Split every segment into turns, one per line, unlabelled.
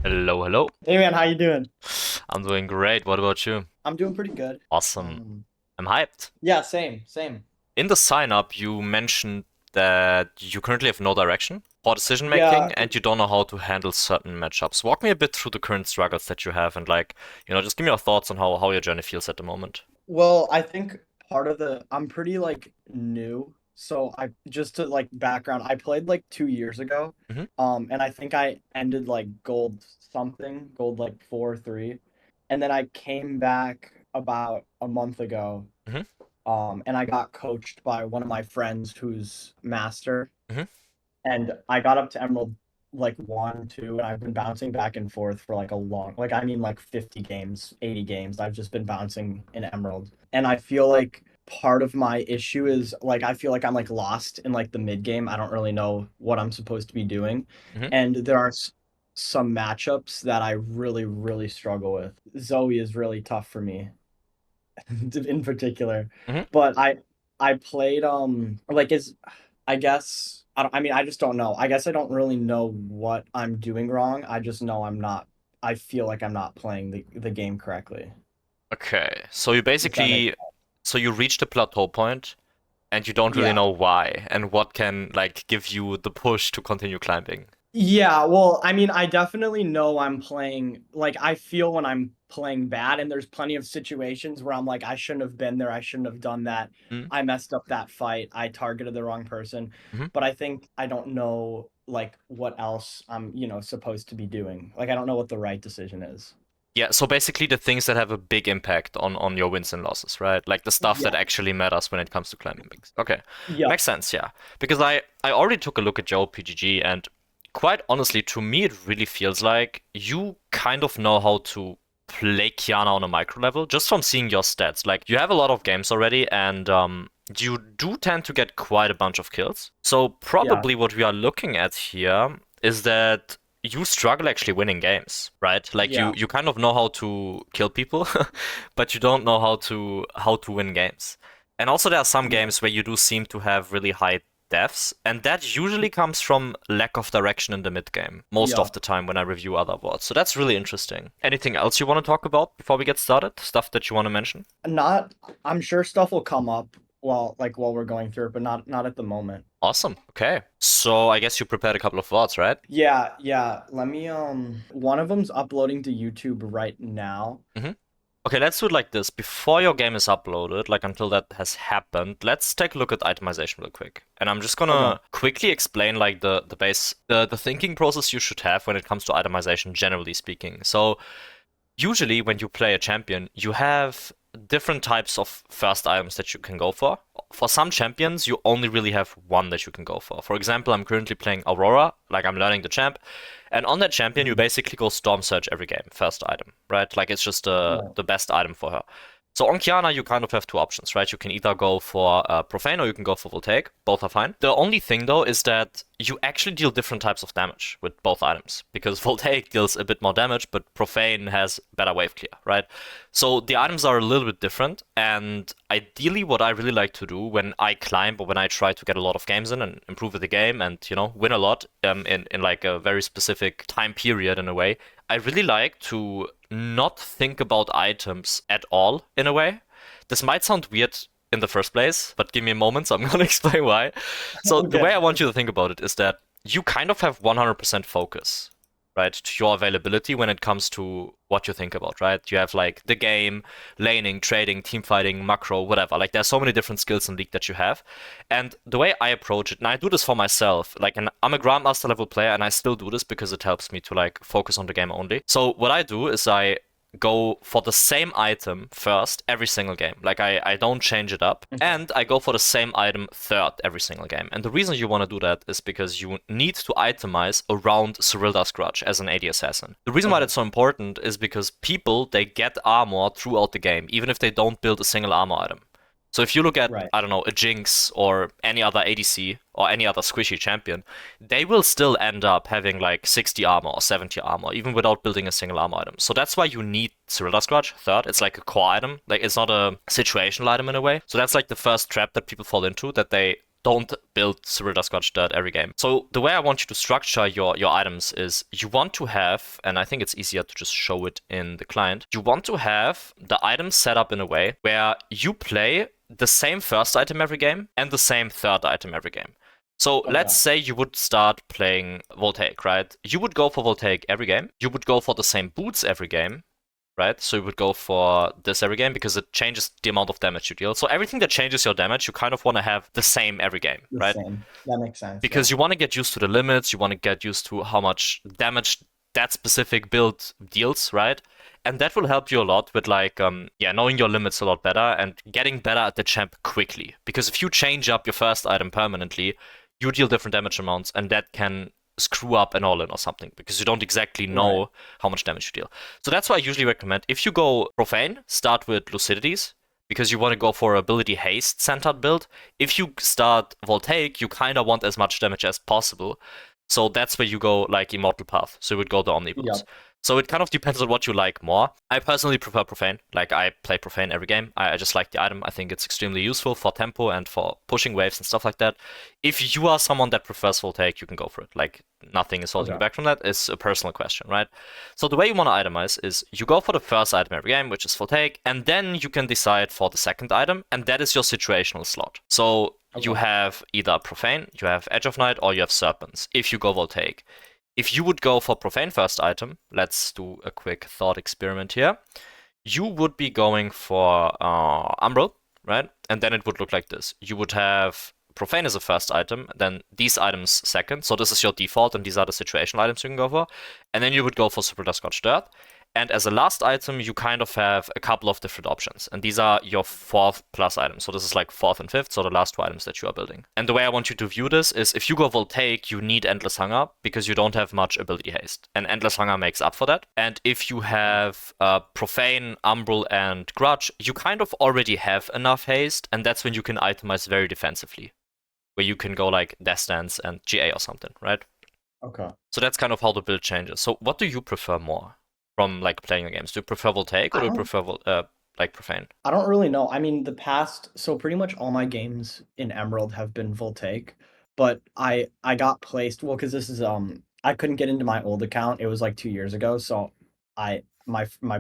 Hello, hello.
Hey man, how you doing?
I'm doing great. What about you?
I'm doing pretty good.
Awesome.
Um,
I'm hyped.
yeah, same.
In the sign up, you mentioned that you currently have no direction for decision
Yeah,
making and you don't know how to handle certain matchups. Walk me a bit through the current struggles that you have and, just give me your thoughts on how your journey feels at the moment.
well, I think I'm pretty like new, so I just to like background, I played like 2 years ago,
Hmm.
and I think I ended like gold something, gold like 4 or 3, and then I came back about a month ago,
Hmm.
and I got coached by one of my friends who's master.
Hmm.
And I got up to Emerald like 1, 2, and I've been bouncing back and forth for like a long, like I mean like 50 games, 80 games. I've just been bouncing in Emerald. And I feel like part of my issue is like I feel like I'm like lost in like the mid game. I don't really know what I'm supposed to be doing.
Hmm.
And there are some matchups that I really struggle with. Zoe is really tough for me in particular.
Hmm.
But I played like is I guess I mean I just don't know. I guess I don't really know what I'm doing wrong. I just know I feel like I'm not playing the game correctly.
Okay. So you
If that makes
basically, so you reached a plateau point and you don't really
Yeah.
know why and what can give you the push to continue climbing.
Yeah, well, I mean, I definitely know I'm playing, like, I feel when I'm playing bad, and there's plenty of situations where I'm like, I shouldn't have been there, I shouldn't have done that,
Mm-hmm.
I messed up that fight, I targeted the wrong person, but I think I don't know, like, what else I'm, supposed to be doing. Like, I don't know what the right decision is.
Yeah, so basically the things that have a big impact on your wins and losses, right? Like the stuff that
Yeah.
actually matters when it comes to climbing peaks. Okay.
Yep.
Makes sense, yeah. Because I already took a look at your PGG and quite honestly, to me it really feels like you kind of know how to play Qiyana on a micro level just from seeing your stats. Like you have a lot of games already and you do tend to get quite a bunch of kills. So
Yeah.
probably what we are looking at here is that you struggle actually winning games, right? Like you
Yeah.
you kind of know how to kill people, but you don't know how to win games. And also there are some
Yeah.
games where you do seem to have really high deaths, and that usually comes from lack of direction in the mid game, most of
Yeah.
the time when I review other boards. So that's really interesting. Anything else you want to talk about before we get started? Stuff that you want to mention?
Not, I'm sure stuff will come up while we're going through it, but not at the moment.
Awesome. Okay. So I guess you prepared a couple of thoughts, right?
Yeah. Let me one of them's uploading to YouTube right now.
Mm-hmm. Okay, let's do it like this. Before your game is uploaded, like until that has happened, let's take a look at itemization real quick. And I'm just
Okay.
gonna quickly explain like the thinking process you should have when it comes to itemization, generally speaking. So usually when you play a champion, you have different types of first items that you can go for. For some champions, you only really have one that you can go for. For example, I'm currently playing Aurora, like I'm learning the champ, and on that champion, you
Mhm.
basically go Storm Surge every game, first item, right? Like it's just
Right.
the best item for her. So on Qiyana, you kind of have two options, right? You can either go for Profane or you can go for Voltaic. Both are fine. The only thing though is that you actually deal different types of damage with both items because Voltaic deals a bit more damage, but Profane has better wave clear, right? So the items are a little bit different, and ideally, what I really like to do when I climb or when I try to get a lot of games in and improve with the game and win a lot in like a very specific time period in a way, I really like to not think about items at all in a way. This might sound weird in the first place, but give me a moment, so I'm gonna explain why. So the way
Okay.
I want you to think about it is that you kind of have 100% focus, right, to your availability when it comes to what you think about, right? You have like the game, laning, trading, team fighting, macro, whatever. Like there's so many different skills in League that you have. And the way I approach it, and I do this for myself, like, and I'm a Grandmaster level player and I still do this because it helps me to like focus on the game only. So what I do is I go for the same item first every single game. Like I don't change it up.
Mhm.
And I go for the same item third every single game. And the reason you want to do that is because you need to itemize around Cyrilda's Grudge as an AD assassin. The reason why
Okay.
that's so important is because people, they get armor throughout the game, even if they don't build a single armor item. So if you look at,
Right.
I don't know, a Jinx or any other ADC or any other squishy champion, they will still end up having like 60 armor or 70 armor, even without building a single armor item. So that's why you need Cyrilda's Grudge third. It's like a core item. Like it's not a situational item in a way. So that's like the first trap that people fall into, that they don't build Cyril Duskwatch Dirt every game. So the way I want you to structure your items is you want to have, and I think it's easier to just show it in the client, you want to have the items set up in a way where you play the same first item every game and the same third item every game. So let's say you would start playing Voltaic, right? You would go for Voltaic every game. You would go for the same boots every game, right? So you would go for this every game because it changes the amount of damage you deal. So everything that changes your damage, you kind of want to have the same every game, right?
Same. That makes sense.
Because you want to get used to the limits, you want to get used to how much damage that specific build deals, right? And that will help you a lot with knowing your limits a lot better and getting better at the champ quickly. Because if you change up your first item permanently, you deal different damage amounts, and that can screw up an all-in or something because you don't exactly know how much damage you deal. So that's why I usually recommend, if you go Profane, start with Lucidities, because you want to go for ability haste centered build. If you start Voltaic, you kind of want as much damage as possible. So that's where you go like Immortal Path. So you would go the Omni boots.
Yep.
So it kind of depends on what you like more. I personally prefer Profane. Like, I play Profane every game. I just like the item. I think it's extremely useful for tempo and for pushing waves and stuff like that. If you are someone that prefers Voltaic, you can go for it. Like, nothing is holding you back from that. It's a personal question, right? So the way you want to itemize is you go for the first item every game, which is Voltaic, and then you can decide for the second item, and that is your situational slot. So you have either Profane, you have Edge of Night, or you have Serpents, if you go Voltaic. If you would go for Profane first item, let's do a quick thought experiment here. You would be going for Umbral, right? And then it would look like this. You would have Profane as a first item, then these items second. So this is your default, and these are the situational items you can go for. And then you would go for Super Duskwatch Dirt. And as a last item, you kind of have a couple of different options. And these are your 4th plus items. So this is like 4th and 5th, so the last 2 items that you are building. And the way I want you to view this is if you go Voltaic, you need Endless Hunger because you don't have much ability haste. And Endless Hunger makes up for that. And if you have Profane, Umbral, and Grudge, you kind of already have enough haste. And that's when you can itemize very defensively, where you can go like Death Dance and GA or something, right?
Okay.
So that's kind of how the build changes. So what do you prefer more from like playing the games? Do you prefer Voltaic or do you prefer like Profane?
I don't really know. I mean, so pretty much all my games in Emerald have been Voltaic, but I got placed, well, because this is I couldn't get into my old account. It was like 2 years ago, so my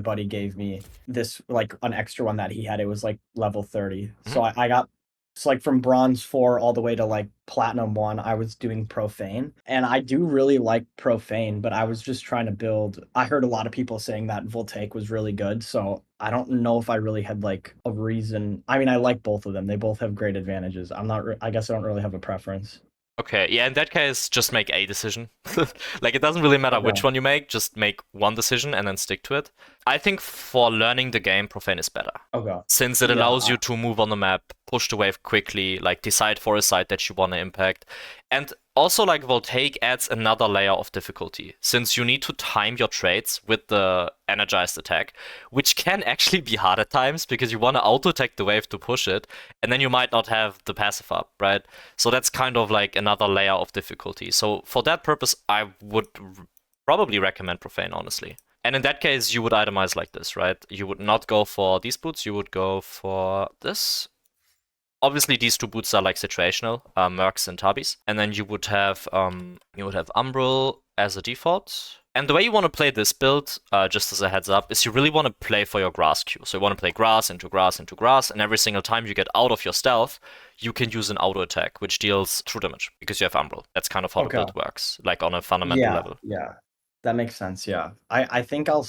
buddy gave me this, like, an extra one that he had. It was like level 30. So I got, so like from bronze 4 all the way to like platinum 1, I was doing Profane. And I do really like Profane, but I was just trying to build. I heard a lot of people saying that Voltaic was really good, so I don't know if I really had like a reason. I mean, I like both of them. They both have great advantages. I guess I don't really have a preference.
Okay, yeah, in that case, just make a decision. Like, it doesn't really matter which one you make, just make one decision and then stick to it. I think for learning the game, Profane is better.
Okay.
Since it allows you to move on the map, push the wave quickly, like decide for a side that you want to impact. And also, like, Voltaic adds another layer of difficulty, since you need to time your trades with the energized attack, which can actually be hard at times because you want to auto-attack the wave to push it, and then you might not have the passive up, right? So that's kind of like another layer of difficulty. So for that purpose, I would probably recommend Profane, honestly. And in that case, you would itemize like this, right? You would not go for these boots, you would go for this. Obviously, these 2 boots are like situational, Mercs and Tabis. And then you would have Umbral as a default. And the way you want to play this build, just as a heads up, is you really want to play for your grass queue. So you want to play grass into grass into grass, and every single time you get out of your stealth, you can use an auto attack, which deals true damage because you have Umbral. That's kind of how the build works, like on a fundamental level.
Yeah. That makes sense, yeah. I think I'll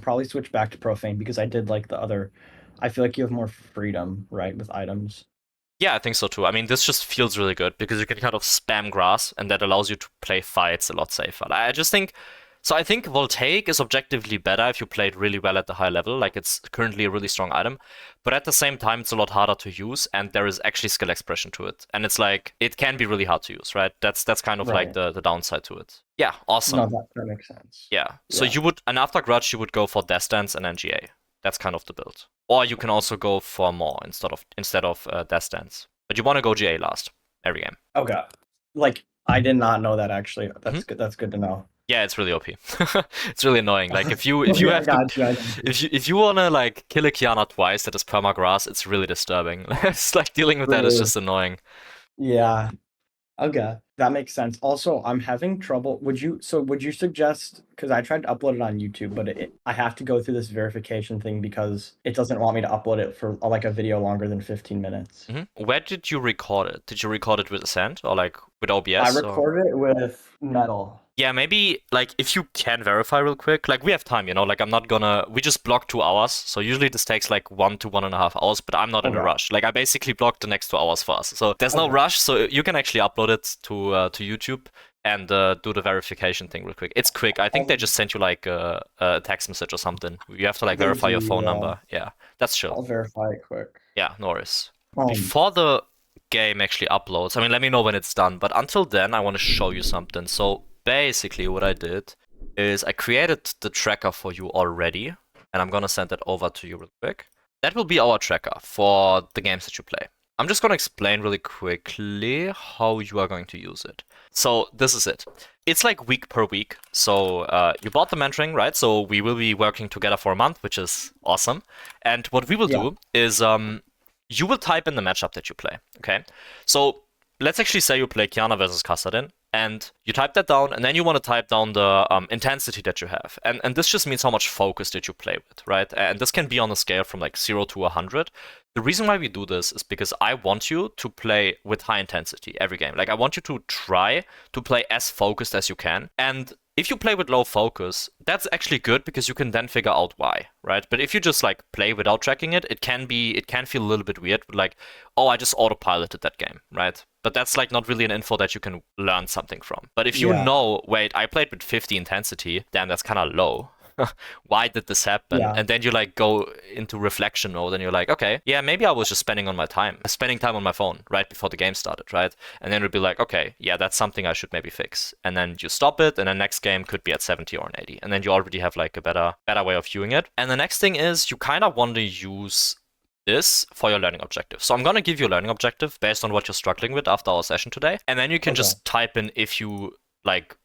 probably switch back to Profane because I did like the other. I feel like you have more freedom, right, with items.
Yeah, I think so too. I mean, this just feels really good because you can kind of spam grass, and that allows you to play fights a lot safer. I just think, so I think Voltaic is objectively better if you play it really well at the high level. Like, it's currently a really strong item, but at the same time, it's a lot harder to use, and there is actually skill expression to it. And it's like, it can be really hard to use, right? That's kind of like the downside to it. Yeah, awesome.
No, that makes sense.
Yeah. So you would, and after Grudge, you would go for Death Dance and NGA. That's kind of the build. Or you can also go for more instead of Death Dance. But you want to go GA last every game.
Okay. Like, I did not know that, actually. That's good. That's good to know.
Yeah, it's really OP. It's really annoying. Like, if you have to, if you wanna like kill a Qiyana twice that is perma grass, it's really disturbing. It's like dealing with that is just annoying.
Yeah. Okay, that makes sense. Also, I'm having trouble. Would you suggest, because I tried to upload it on YouTube, but I have to go through this verification thing because it doesn't want me to upload it for like a video longer than 15 minutes.
Where did you record it? Did you record it with Ascend or like with
I
OBS or?
recorded it with Metal.
Yeah, maybe like if you can verify real quick, like we have time, like I'm not gonna, we just blocked 2 hours. So usually this takes like 1 to 1.5 hours, but I'm not in a
Okay.
rush. Like I basically blocked the next 2 hours for us. So there's no
Okay.
rush. So you can actually upload it to YouTube and do the verification thing real quick. It's quick. I think they just sent you like a text message or something. You have to like
They
verify
do,
your phone
yeah.
number. Yeah, that's chill.
I'll verify it quick.
Yeah, no worries.
Um,
Before the game actually uploads, I mean, let me know when it's done, but until then, I want to show you something. So basically, what I did is I created the tracker for you already, and I'm gonna send it over to you real quick. That will be our tracker for the games that you play. I'm just gonna explain really quickly how you are going to use it. So this is it. It's like week per week. So you bought the mentoring, right? So we will be working together for a month, which is awesome. And what we will
yeah.
do is you will type in the matchup that you play. Okay. So let's actually say you play Qiyana versus Kassadin, and you type that down, and then you want to type down the intensity that you have. And this just means how much focus did you play with, right? And this can be on a scale from like 0 to 100. The reason why we do this is because I want you to play with high intensity every game. Like, I want you to try to play as focused as you can. And if you play with low focus, that's actually good because you can then figure out why, right? But if you just like play without tracking it, it can feel a little bit weird. Like, oh, I just autopiloted that game, right? But that's like not really an info that you can learn something from. But if you
Yeah.
know, wait, I played with 50 intensity, damn, that's kind of low. Why did this happen?
Yeah.
And then you like go into reflection mode and you're like, okay, yeah, maybe I was just spending time on my phone right before the game started, right? And then it'll be like, okay, yeah, that's something I should maybe fix. And then you stop it, and the next game could be at 70 or an 80. And then you already have like a better way of viewing it. And the next thing is you kind of want to use this for your learning objective. So I'm going to give you a learning objective based on what you're struggling with after our session today. And then you can
Okay.
just type in if you like,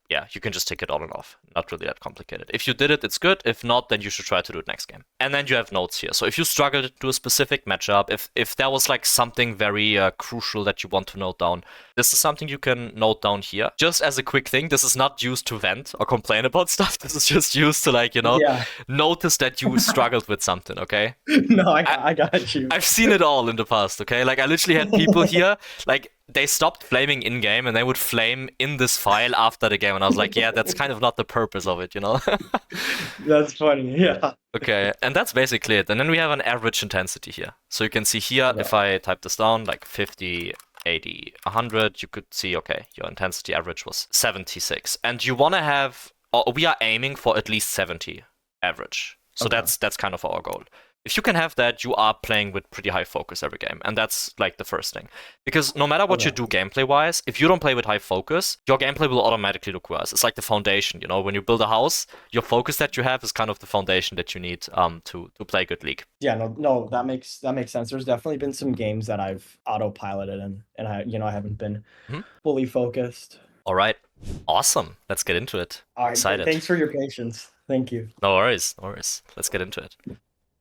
yeah, you can just tick it on and off. Not really that complicated. If you did it, it's good. If not, then you should try to do it next game. And then you have notes here. So if you struggled to do a specific matchup, if there was like something very crucial that you want to note down, this is something you can note down here. Just as a quick thing, this is not used to vent or complain about stuff. This is just used to like,
Yeah.
notice that you struggled with something, okay?
No,
I,
I got you.
I've seen it all in the past, okay? Like, I literally had people here, like, they stopped flaming in game and they would flame in this file after the game. And I was like, yeah, that's kind of not the purpose of it,
That's funny. Yeah.
Okay, and that's basically it. And then we have an average intensity here. So you can see here,
Okay.
if I type this down, like 50, 80, 100, you could see, okay, your intensity average was 76. And you want to have, or we are aiming for at least 70 average. So
Okay.
that's kind of our goal. If you can have that, you are playing with pretty high focus every game. And that's like the first thing. Because no matter what you
Okay.
do gameplay wise, if you don't play with high focus, your gameplay will automatically look worse. It's like the foundation, when you build a house, your focus that you have is kind of the foundation that you need to play good League.
Yeah, no, that makes sense. There's definitely been some games that I've autopiloted and I haven't been
Mhm.
fully focused.
All right. Awesome. Let's get into it.
All right,
Excited.
thanks for your patience. Thank you.
No worries. No worries. Let's get into it.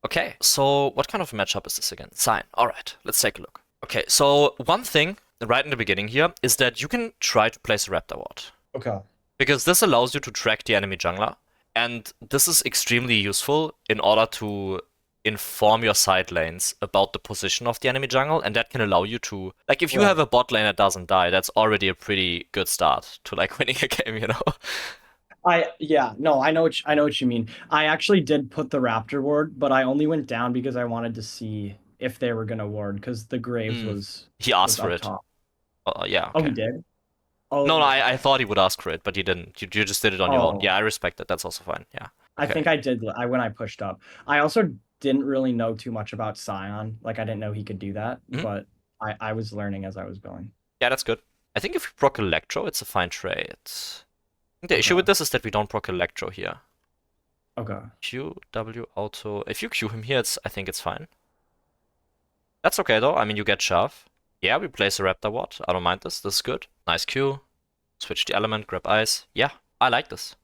Okay, so what kind of matchup is this again? Sign. All right, let's take a look. Okay, so one thing right in the beginning here is that you can try to place a Raptor Ward.
Okay.
Because this allows you to track the enemy jungler. And this is extremely useful in order to inform your side lanes about the position of the enemy jungle, and that can allow you to, like, if you
Right.
have a bot lane that doesn't die, that's already a pretty good start to like winning a game.
I know what you mean. I actually did put the Raptor ward, but I only went down because I wanted to see if they were gonna ward because the Graves was
He asked for
up
it.
top.
Yeah,
Oh, he
okay.
did?
No,
Oh,
I thought he would ask for it, but he didn't. You just did it on your own.
oh.
Yeah, I respect that. That's also fine. Yeah.
I
Okay.
think I did when I pushed up. I also didn't really know too much about Scion. Like I didn't know he could do that,
Mhm.
but I was learning as I was going.
Yeah, that's good. I think if you proc Electro, it's a fine trade. I think the issue
Okay.
with this is that we don't proc Electro here.
Okay.
Q, W, auto. If you Q him here, I think it's fine. That's okay though. I mean, you get shove. Yeah, we place a Raptor Ward. I don't mind this. This is good. Nice Q. Switch the element, grab ice. Yeah, I like this.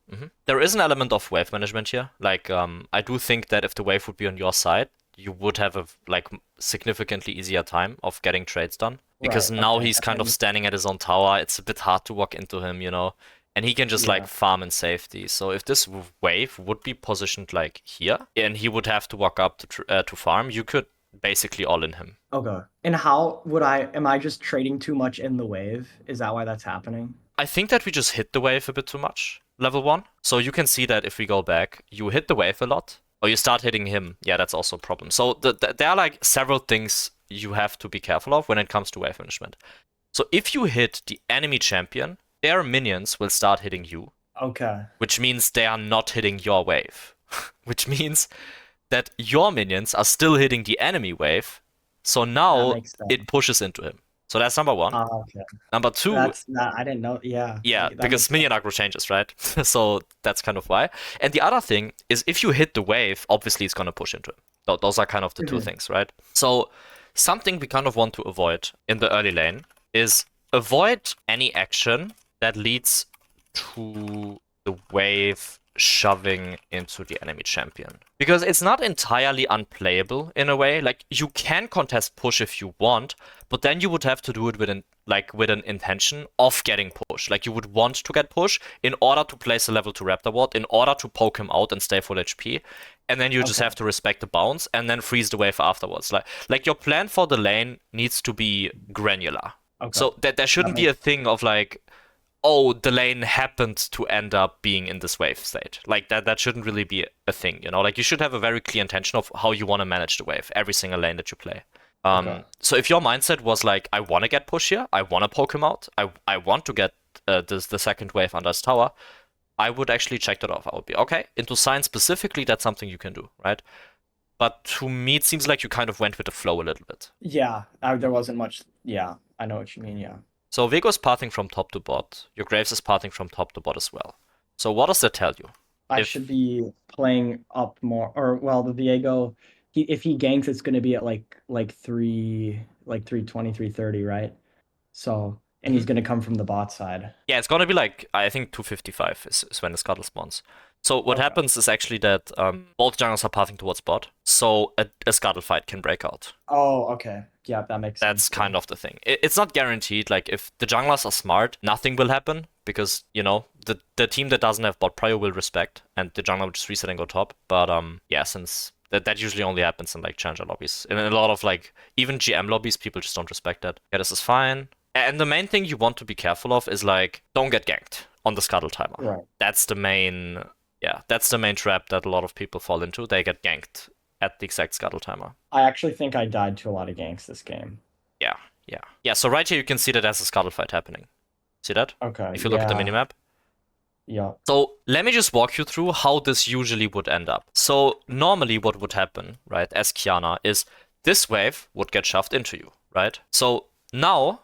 There is an element of wave management here. Like, I do think that if the wave would be on your side, you would have a like significantly easier time of getting trades done. Because
Right.
now
Okay.
he's kind of standing at his own tower. It's a bit hard to walk into him, you know, and he can just like
Yeah.
farm in safety. So if this wave would be positioned like here, and he would have to walk up to farm, you could basically all in him.
Okay. And how would I? Am I just trading too much in the wave? Is that why that's happening?
I think that we just hit the wave a bit too much, level 1. So you can see that if we go back, you hit the wave a lot, or you start hitting him. Yeah, that's also a problem. So there are like several things you have to be careful of when it comes to wave management. So if you hit the enemy champion, their minions will start hitting you,
Okay.
which means they are not hitting your wave, which means that your minions are still hitting the enemy wave. So
That
now
makes
it
sense.
pushes into him. So that's number 1.
Okay.
Number 2,
That's that. I didn't know. Yeah.
yeah,
That
because
makes sense.
minion aggro changes, right? So that's kind of why. And the other thing is if you hit the wave, obviously it's going to push into him. Those are kind of the two
Mhm.
things, right? So something we kind of want to avoid in the early lane is avoid any action that leads to the wave shoving into the enemy champion. Because it's not entirely unplayable in a way. Like you can contest push if you want, but then you would have to do it with an intention of getting push. Like you would want to get push in order to place a level 2 Raptor ward, in order to poke him out and stay full HP. And then you just
Okay.
have to respect the bounce and then freeze the wave afterwards. Like your plan for the lane needs to be granular.
Okay.
So that there
That
shouldn't be
makes
a thing of like, oh, the lane happened to end up being in this wave state. Like that shouldn't really be a thing, you know? Like you should have a very clear intention of how you want to manage the wave, every single lane that you play.
okay.
So if your mindset was like, I want to get push here, I want to poke him out, I want to get the second wave under his tower, I would actually check that off. I would be, okay, into Sign specifically, that's something you can do, right? But to me, it seems like you kind of went with the flow a little bit.
Yeah. There wasn't much. Yeah. I know what you mean. Yeah.
So Vego's pathing from top to bot. Your Graves is pathing from top to bot as well. So what does that tell you?
I
If
should be playing up more, or well, the Viego, if he ganks, it's going to be at like 320, 330, right? So, and he's
Mhm.
going to come from the bot side.
Yeah, it's gonna be like I think 255 is when the scuttle spawns. So what
Okay.
happens is actually that both junglers are pathing towards bot, so a scuttle fight can break out.
Oh, okay. Yeah, that makes
That's
sense.
kind of the thing. It's not guaranteed. Like if the junglers are smart, nothing will happen because you know the team that doesn't have bot prio will respect, and the jungler will just reset and go top. But yeah, since that usually only happens in like challenger lobbies. In a lot of like even GM lobbies, people just don't respect that. Yeah, this is fine. And the main thing you want to be careful of is like don't get ganked on the scuttle timer.
Right.
That's the main yeah, that's the main trap that a lot of people fall into. They get ganked at the exact scuttle timer.
I actually think I died to a lot of ganks this game.
Yeah, yeah. Yeah, so right here you can see that there's a scuttle fight happening. See that?
Okay.
If you look at the
Yeah.
minimap.
Yeah.
So let me just walk you through how this usually would end up. So normally what would happen, right, as Qiyana, is this wave would get shoved into you, right? So now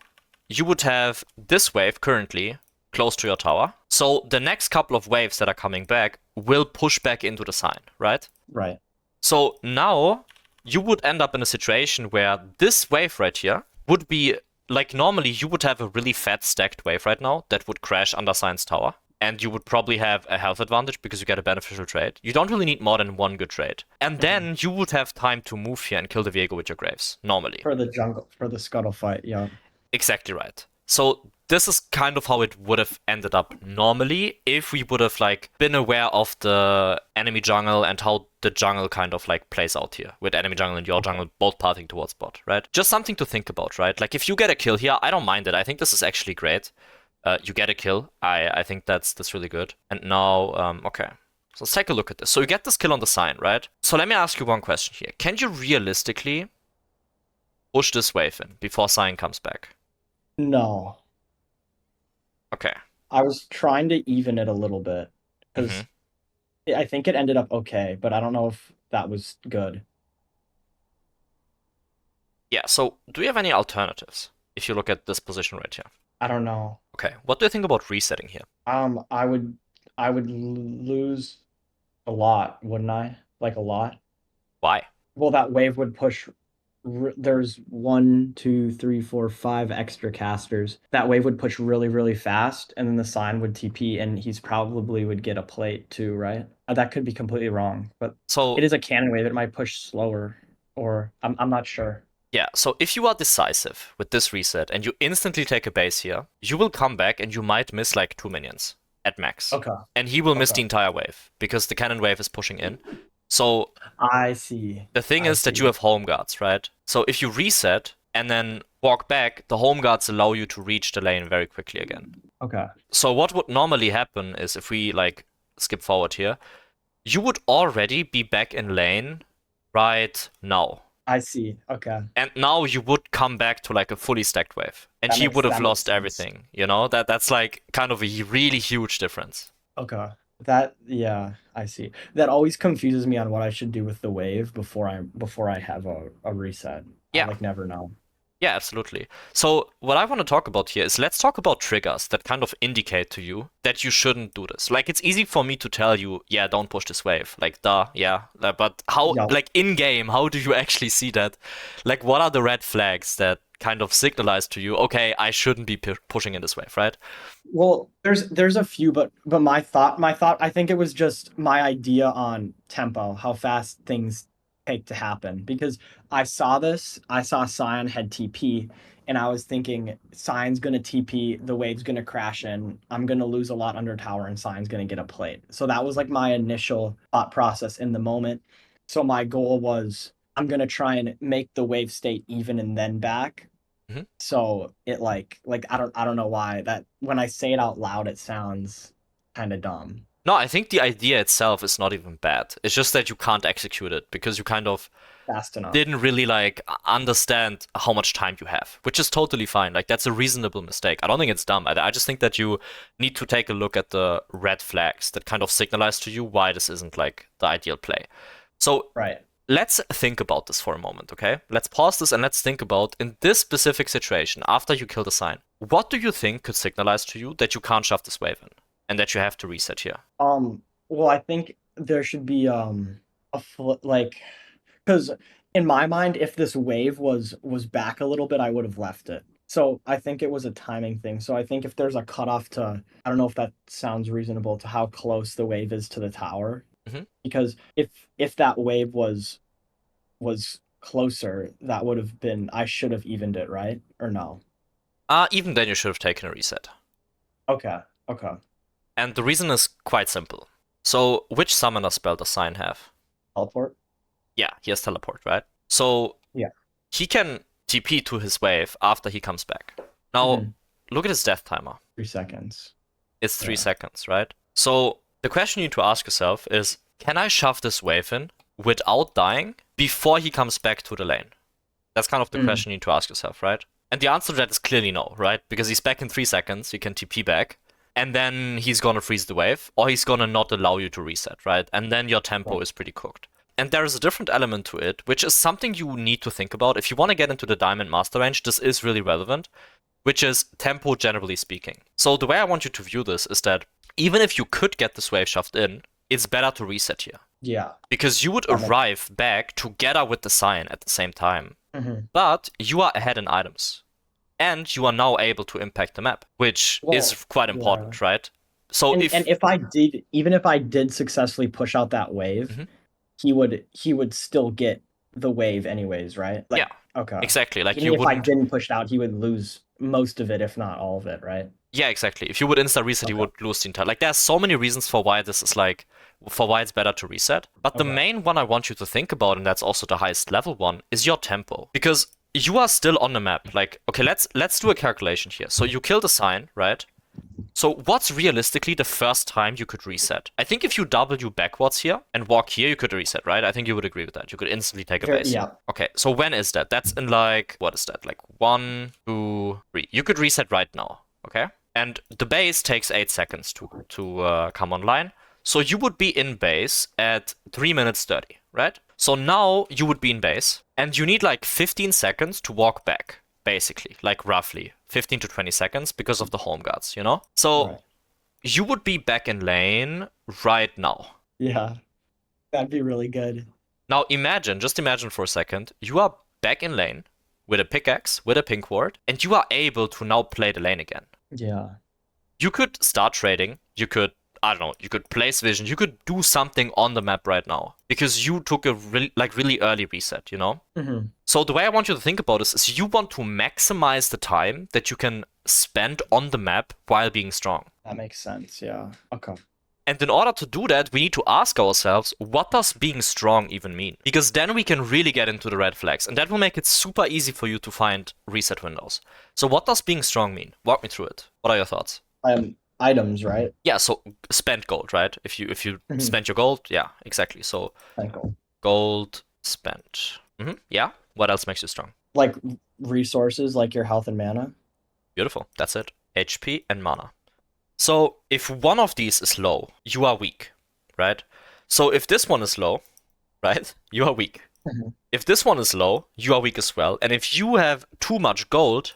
you would have this wave currently close to your tower. So the next couple of waves that are coming back will push back into the sign, right?
Right.
So now you would end up in a situation where this wave right here would be like normally you would have a really fat stacked wave right now that would crash under Science Tower. And you would probably have a health advantage because you get a beneficial trade. You don't really need more than one good trade. And then you would have time to move here and kill the Viego with your Graves, normally.
For the jungle, for the scuttle fight. Yeah.
Exactly right. So this is kind of how it would have ended up normally if we would have like been aware of the enemy jungle and how the jungle kind of like plays out here with enemy jungle and your jungle both pathing towards bot, right? Just something to think about, right? Like if you get a kill here, I don't mind it. I think this is actually great. You get a kill. I think that's really good. And now, okay. So let's take a look at this. So you get this kill on the sign, right? So let me ask you one question here. Can you realistically push this wave in before sign comes back?
No.
Okay.
I was trying to even it a little bit because I think it ended up okay, but I don't know if that was good.
Yeah, so do you have any alternatives if you look at this position right here?
I don't know.
Okay, what do you think about resetting here?
I would lose a lot, wouldn't I? Like a lot.
Why?
Well, that wave would push. There's one, two, three, four, five extra casters. That wave would push really, really fast, and then the sign would TP, and he's probably would get a plate too, right? That could be completely wrong, but
So
it is a cannon wave. It might push slower. or I'm not sure.
Yeah, so if you are decisive with this reset and you instantly take a base here, you will come back and you might miss like 2 minions at max.
Okay.
And he will miss
Okay.
the entire wave because the cannon wave is pushing in. So
I see.
the thing
I
is that
see.
you have home guards, right? So if you reset and then walk back, the home guards allow you to reach the lane very quickly again.
Okay.
So what would normally happen is if we like skip forward here, you would already be back in lane right now.
I see. Okay.
And now you would come back to like a fully stacked wave. And he would have
That makes
lost
sense.
everything, you know? That's like kind of a really huge difference.
Okay. That yeah, I see. That always confuses me on what I should do with the wave before I have a reset. I
Yeah,
like never know.
yeah, absolutely. So what I want to talk about here is let's talk about triggers that kind of indicate to you that you shouldn't do this. Like it's easy for me to tell you, yeah, don't push this wave. Like duh, yeah. But how
Yeah.
like in game, how do you actually see that? Like what are the red flags that kind of signalize to you, okay, I shouldn't be pushing in this wave, right?
Well, there's a few, but my thought, I think it was just my idea on tempo, how fast things take to happen. Because I saw Sion had TP, and I was thinking Sion's gonna TP, the wave's gonna crash in, I'm gonna lose a lot under tower, and Sion's gonna get a plate. So that was like my initial thought process in the moment. So my goal was I'm gonna try and make the wave state even and then back.
Mhm.
So it like I don't know why that when I say it out loud it sounds kind of dumb.
No, I think the idea itself is not even bad. It's just that you can't execute it because you kind of
Fast enough.
didn't really like understand how much time you have, which is totally fine. Like that's a reasonable mistake. I don't think it's dumb. I just think that you need to take a look at the red flags that kind of signalize to you why this isn't like the ideal play. So
Right.
let's think about this for a moment, okay? Let's pause this and let's think about in this specific situation after you kill the sign. What do you think could signalize to you that you can't shove this wave in and that you have to reset here?
Well, I think there should be like because in my mind if this wave was back a little bit I would have left it. So I think it was a timing thing. So I think if there's a cutoff to I don't know if that sounds reasonable to how close the wave is to the tower.
Mhm.
Because if that wave was closer, that would have been I should have evened it, right? Or no?
Even then you should have taken a reset.
Okay. Okay.
And the reason is quite simple. So, which summoner spell does Sign have?
Teleport?
Yeah, he has teleport, right? So,
Yeah.
he can TP to his wave after he comes back. Now,
Mhm.
look at his death timer.
3 seconds.
It's 3 seconds,
Yeah.
right? So, the question you need to ask yourself is can I shove this wave in without dying before he comes back to the lane? That's kind of the
Mm.
question you need to ask yourself, right? And the answer to that is clearly no, right? Because he's back in 3 seconds, you can TP back, and then he's gonna freeze the wave, or he's gonna not allow you to reset, right? And then your tempo
Right.
is pretty cooked. And there is a different element to it, which is something you need to think about. If you want to get into the Diamond Master range, this is really relevant, which is tempo generally speaking. So the way I want you to view this is that even if you could get this wave shoved in, it's better to reset here.
Yeah.
Because you would
That makes-
arrive back together with the sign at the same time.
Mhm.
But you are ahead in items. And you are now able to impact the map, which
Well,
is quite important, right? So
And
if
and if I did even if I did successfully push out that wave,
Mhm.
he would still get the wave anyways, right? Like
Yeah,
okay.
exactly, like
Even
you
if I
wouldn't.
didn't push it out, he would lose most of it, if not all of it, right?
Yeah, exactly. If you would insta reset, you
Okay.
would lose the entire. Like, there's so many reasons for why this is like, for why it's better to reset. But the
Okay.
main one I want you to think about, and that's also the highest level one, is your tempo. Because you are still on the map. Like, okay, let's do a calculation here. So you killed a sign, right? So what's realistically the first time you could reset? I think if you W backwards here and walk here, you could reset, right? I think you would agree with that. You could instantly take a base.
Yeah.
Okay, so when is that? That's in like, what is that? Like 1, 2, 3. You could reset right now, okay? And the base takes 8 seconds to come online. So you would be in base at 3 minutes 30, right? So now you would be in base and you need like 15 seconds to walk back, basically, like roughly 15 to 20 seconds because of the home guards, you know? So
Right.
you would be back in lane right now.
Yeah. That'd be really good.
Now imagine, just imagine for a second, you are back in lane with a pickaxe, with a pink ward, and you are able to now play the lane again.
Yeah.
You could start trading, you could I don't know, you could place vision, you could do something on the map right now because you took a really early reset, you know?
Mm-hmm.
So the way I want you to think about this is you want to maximize the time that you can spend on the map while being strong.
That makes sense. Yeah. Okay.
And in order to do that, we need to ask ourselves, what does being strong even mean? Because then we can really get into the red flags, and that will make it super easy for you to find reset windows. So what does being strong mean? Walk me through it. What are your thoughts?
Items, right?
Yeah, so spend gold, right? If you
Mhm.
spend your gold, yeah, exactly. So
Cycle.
gold spent. Yeah. What else makes you strong?
Like resources, like your health and mana.
Beautiful. That's it. HP and mana. So if one of these is low, you are weak, right? So if this one is low, right, you are weak.
Mhm.
If this one is low, you are weak as well. And if you have too much gold,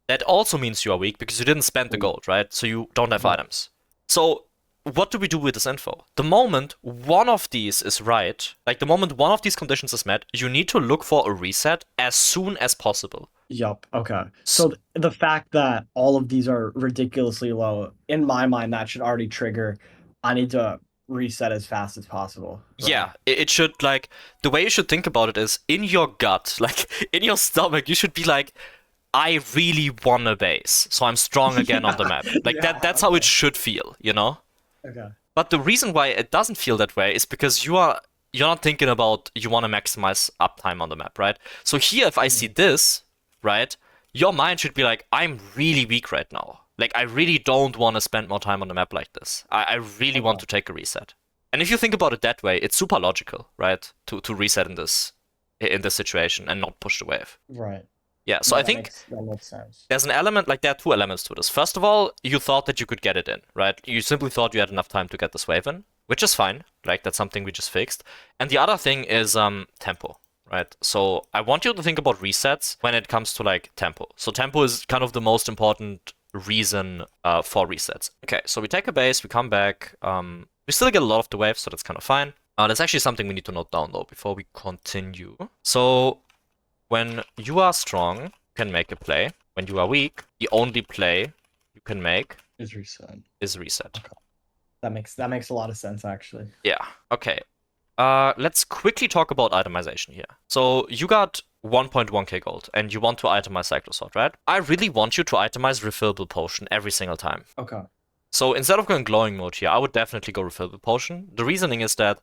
that also means you are weak because you didn't spend the gold, right? So you don't have
Yeah.
items. So what do we do with this info? The moment one of these is right, like the moment one of these conditions is met, you need to look for a reset as soon as possible.
Yup. Okay. So the fact that all of these are ridiculously low, in my mind, that should already trigger, I need to reset as fast as possible. Right?
Yeah, it should, like, the way you should think about it is in your gut, like in your stomach, you should be like, I really want a base, so I'm strong again on the map. Like
Yeah,
that's how
okay.
it should feel, you know?
Okay.
But the reason why it doesn't feel that way is because you're not thinking about you want to maximize uptime on the map, right? So here, if I see this, right, your mind should be like, I'm really weak right now. Like I really don't want to spend more time on the map like this. I really want to take a reset. And if you think about it that way, it's super logical, right? To reset in this situation and not push the wave.
Right.
Yeah, so
No,
I think
that makes sense.
there's an element, like there are two elements to this. First of all, you thought that you could get it in, right? You simply thought you had enough time to get this wave in, which is fine. Like that's something we just fixed. And the other thing is tempo, right? So I want you to think about resets when it comes to like tempo. So tempo is kind of the most important reason for resets. Okay, so we take a base, we come back. We still get a lot of the waves, so that's kind of fine. That's actually something we need to note down though before we continue. So when you are strong, you can make a play. When you are weak, the only play you can make
Is reset.
is reset.
Okay. That makes a lot of sense actually.
Yeah. Okay. Let's quickly talk about itemization here. So you got 1.1k gold and you want to itemize Cyclosword, right? I really want you to itemize refillable potion every single time.
Okay.
So instead of going glowing mode here, I would definitely go refillable potion. The reasoning is that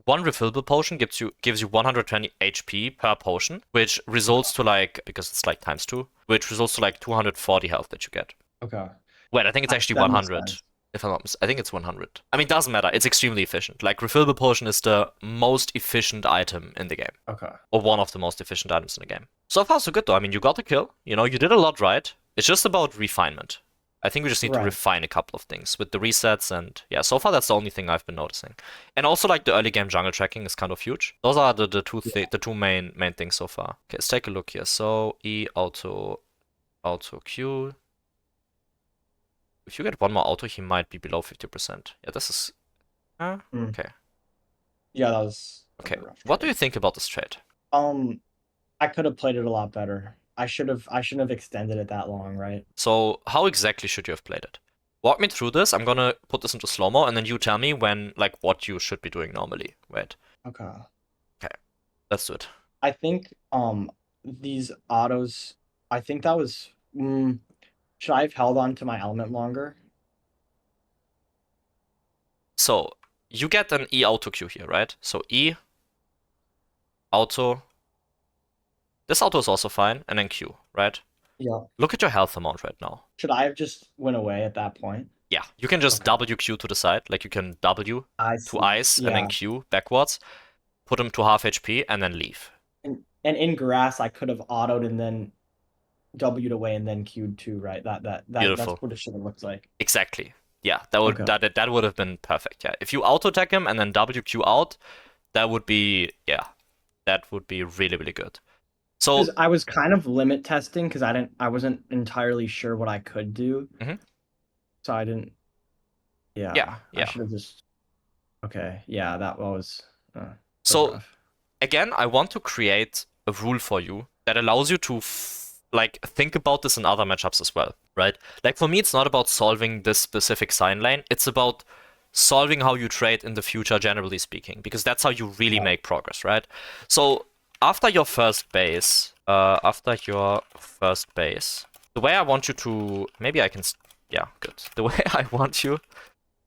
one refillable potion gives you 120 HP per potion, which results to like, because it's like ×2, which results to like 240 health that you get.
Okay.
Wait, I think it's actually
That makes
100.
sense.
If I'm not I think it's 100. I mean, it doesn't matter. It's extremely efficient. Like, refillable potion is the most efficient item in the game.
Okay.
Or one of the most efficient items in the game. So far, so good, though. I mean, you got the kill. You know, you did a lot right. It's just about refinement. I think we just need to
Right.
refine a couple of things with the resets, and yeah, so far that's the only thing I've been noticing. And also, like, the early game jungle tracking is kind of huge. Those are the two main things so far. Okay, let's take a look here. So E auto Q. If you get one more auto, he might be below 50%. Yeah, this is okay.
Yeah, that was
Okay.
a rough
What do
trade.
you think about this trade?
I could have played it a lot better. I shouldn't have extended it that long, right?
So, how exactly should you have played it? Walk me through this. I'm gonna put this into slow-mo, and then you tell me when, like, what you should be doing normally. Wait.
Okay.
Okay. Let's do it.
I think these autos, I think that was should I have held on to my element longer?
So, you get an E auto Q here, right? So E auto. This auto is also fine, and then Q, right?
Yeah.
Look at your health amount right now.
Should I have just went away at that point?
Yeah, you can just
Okay.
WQ to the side, like you can W
I
to
see.
ice and then
Yeah.
Q backwards, put him to half HP, and then leave.
And in grass, I could have autoed and then W'd away and then Q'd too, right?
Beautiful.
That's what it should have looked like.
Exactly. Yeah, that would
Okay.
that would have been perfect. Yeah, if you auto attack him and then WQ out, that would be really really good. So
'Cause I was kind of limit testing because I wasn't entirely sure what I could do.
Mhm.
So I didn't. Yeah.
Yeah.
I should have just. Okay. Yeah, that was.
So
rough.
again, I want to create a rule for you that allows you to like think about this in other matchups as well, right? Like for me, it's not about solving this specific sign lane. It's about solving how you trade in the future, generally speaking, because that's how you really
Yeah.
make progress, right? So after your first base, the way I want you to, maybe I can, yeah, good. The way I want you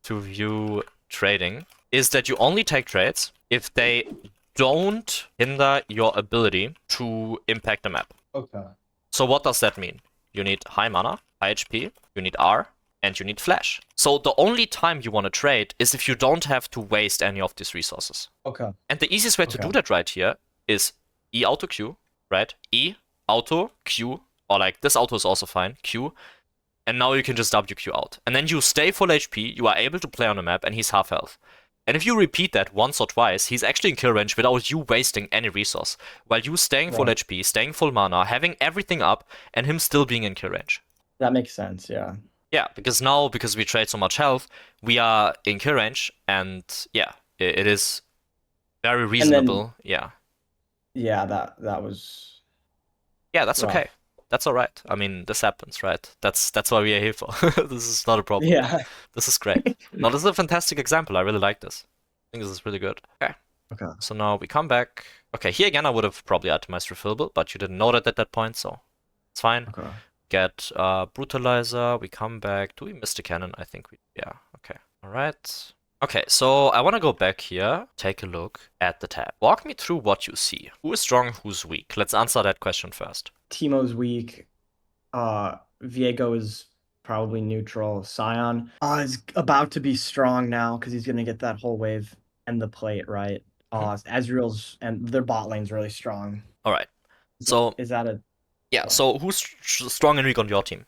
to view trading is that you only take trades if they don't hinder your ability to impact the map.
Okay.
So what does that mean? You need high mana, high HP, you need R, and you need flash. So the only time you want to trade is if you don't have to waste any of these resources.
Okay.
And the easiest way to
Okay.
do that right here is E auto Q, right? E auto Q, or like this auto is also fine, Q, and now you can just WQ out. And then you stay full HP, you are able to play on the map, and he's half health. And if you repeat that once or twice, he's actually in kill range without you wasting any resource. While you staying full
Right.
HP, staying full mana, having everything up, and him still being in kill range.
That makes sense. Yeah.
Yeah, because now, because we trade so much health, we are in kill range, and yeah, it is very reasonable. Yeah.
Yeah. That was
Yeah, that's
rough.
okay. That's all right. I mean, this happens, right? That's what we are here for. This is not a problem.
Yeah.
This is great. No, this is a fantastic example. I really like this. I think this is really good. Okay.
Okay.
So now we come back. Okay, here again I would have probably itemized refillable, but you didn't know that at that point, so it's fine.
Okay.
Get brutalizer. We come back. Do we miss the cannon? I think we. Yeah. Okay. All right. Okay, so I want to go back here, take a look at the tab. Walk me through what you see. Who is strong, who's weak? Let's answer that question first.
Teemo's weak. Viego is probably neutral. Scion is about to be strong now because he's gonna get that whole wave and the plate right. Ezreal's and their bot lane's really strong.
All right. So
Is that a
yeah. So who's strong and weak on your team?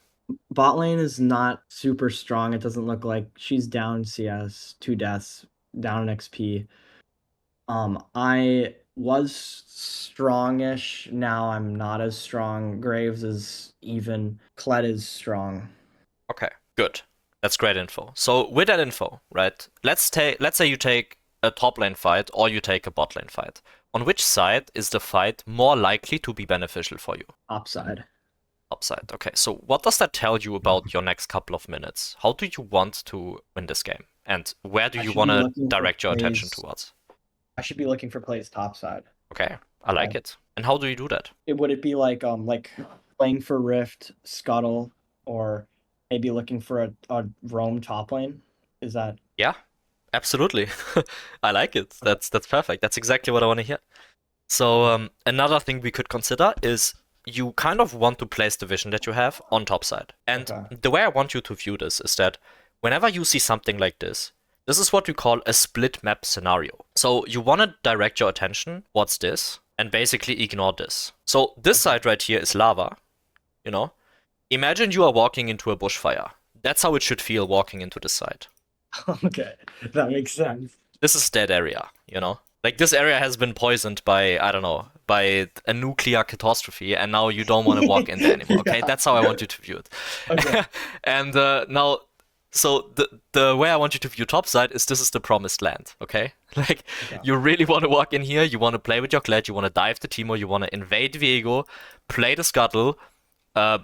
bot lane is not super strong. It doesn't look like she's down CS, 2 deaths, down in XP. I was strongish. Now I'm not as strong. Graves is even. Kled is strong.
Okay, good. That's great info. So with that info, right? Let's say you take a top lane fight or you take a bot lane fight. On which side is the fight more likely to be beneficial for you?
Upside.
Upside. Okay, so what does that tell you about your next couple of minutes? How do you want to win this game? And where do
I
you
should
want
be
to
looking for
direct your attention
plays-
towards?
I should be looking for plays topside.
Okay, I like it. And how do you do that?
Would it be like playing for Rift, Scuttle, or maybe looking for a roam top lane? Is that
Yeah, absolutely. I like it. That's perfect. That's exactly what I want to hear. So another thing we could consider is you kind of want to place the vision that you have on top side. And
Okay.
the way I want you to view this is that whenever you see something like this is what we call a split map scenario. So you want to direct your attention towards this and basically ignore this. So this side right here is lava, you know? Imagine you are walking into a bushfire. That's how it should feel walking into this side.
Okay, that makes sense.
This is dead area, you know? Like this area has been poisoned by, I don't know, by a nuclear catastrophe, and now you don't want to walk in there anymore. Okay,
Yeah.
that's how I want you to view it.
Okay.
And now, so the way I want you to view topside is this is the promised land. Okay, like
Okay.
you really want to walk in here. You want to play with your Kled. You want to dive the Teemo. You want to invade Viego, play the Scuttle,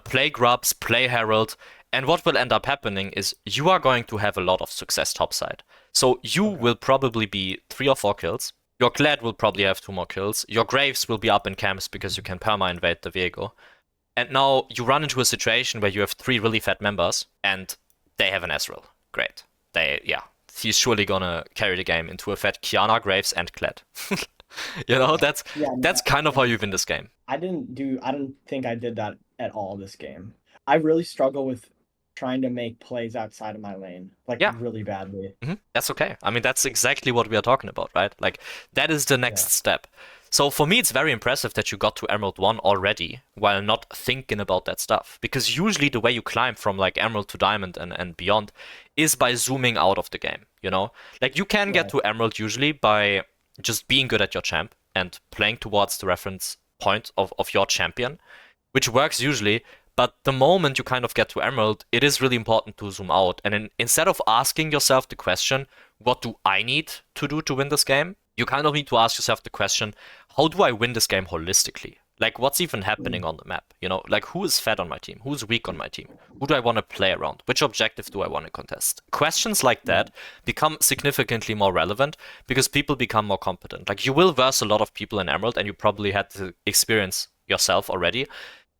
play Grubs, play Herald. And what will end up happening is you are going to have a lot of success topside. So you will probably be 3 or 4 kills. Your Kled will probably have 2 more kills. Your Graves will be up in camps because you can perma-invade the Viego. And now you run into a situation where you have 3 really fat members and they have an Ezreal. Great. He's surely gonna carry the game into a fat Qiyana, Graves, and Kled. You know, that's kind of how you win this game.
I don't think I did that at all this game. I really struggle with trying to make plays outside of my lane, like
Yeah.
really badly.
That's okay. I mean, that's exactly what we are talking about, right? Like, that is the next step. So for me, it's very impressive that you got to Emerald 1 already while not thinking about that stuff. Because usually the way you climb from like Emerald to Diamond and beyond is by zooming out of the game, you know? Like, you can get to Emerald usually by just being good at your champ and playing towards the reference point of your champion, which works usually. But the moment you kind of get to Emerald, it is really important to zoom out. And instead of asking yourself the question, what do I need to do to win this game? You kind of need to ask yourself the question, how do I win this game holistically? Like, what's even happening on the map? You know, like who is fed on my team? Who's weak on my team? Who do I want to play around? Which objective do I want to contest? Questions like
Yeah.
that become significantly more relevant because people become more competent. Like, you will verse a lot of people in Emerald, and you probably had the experience yourself already,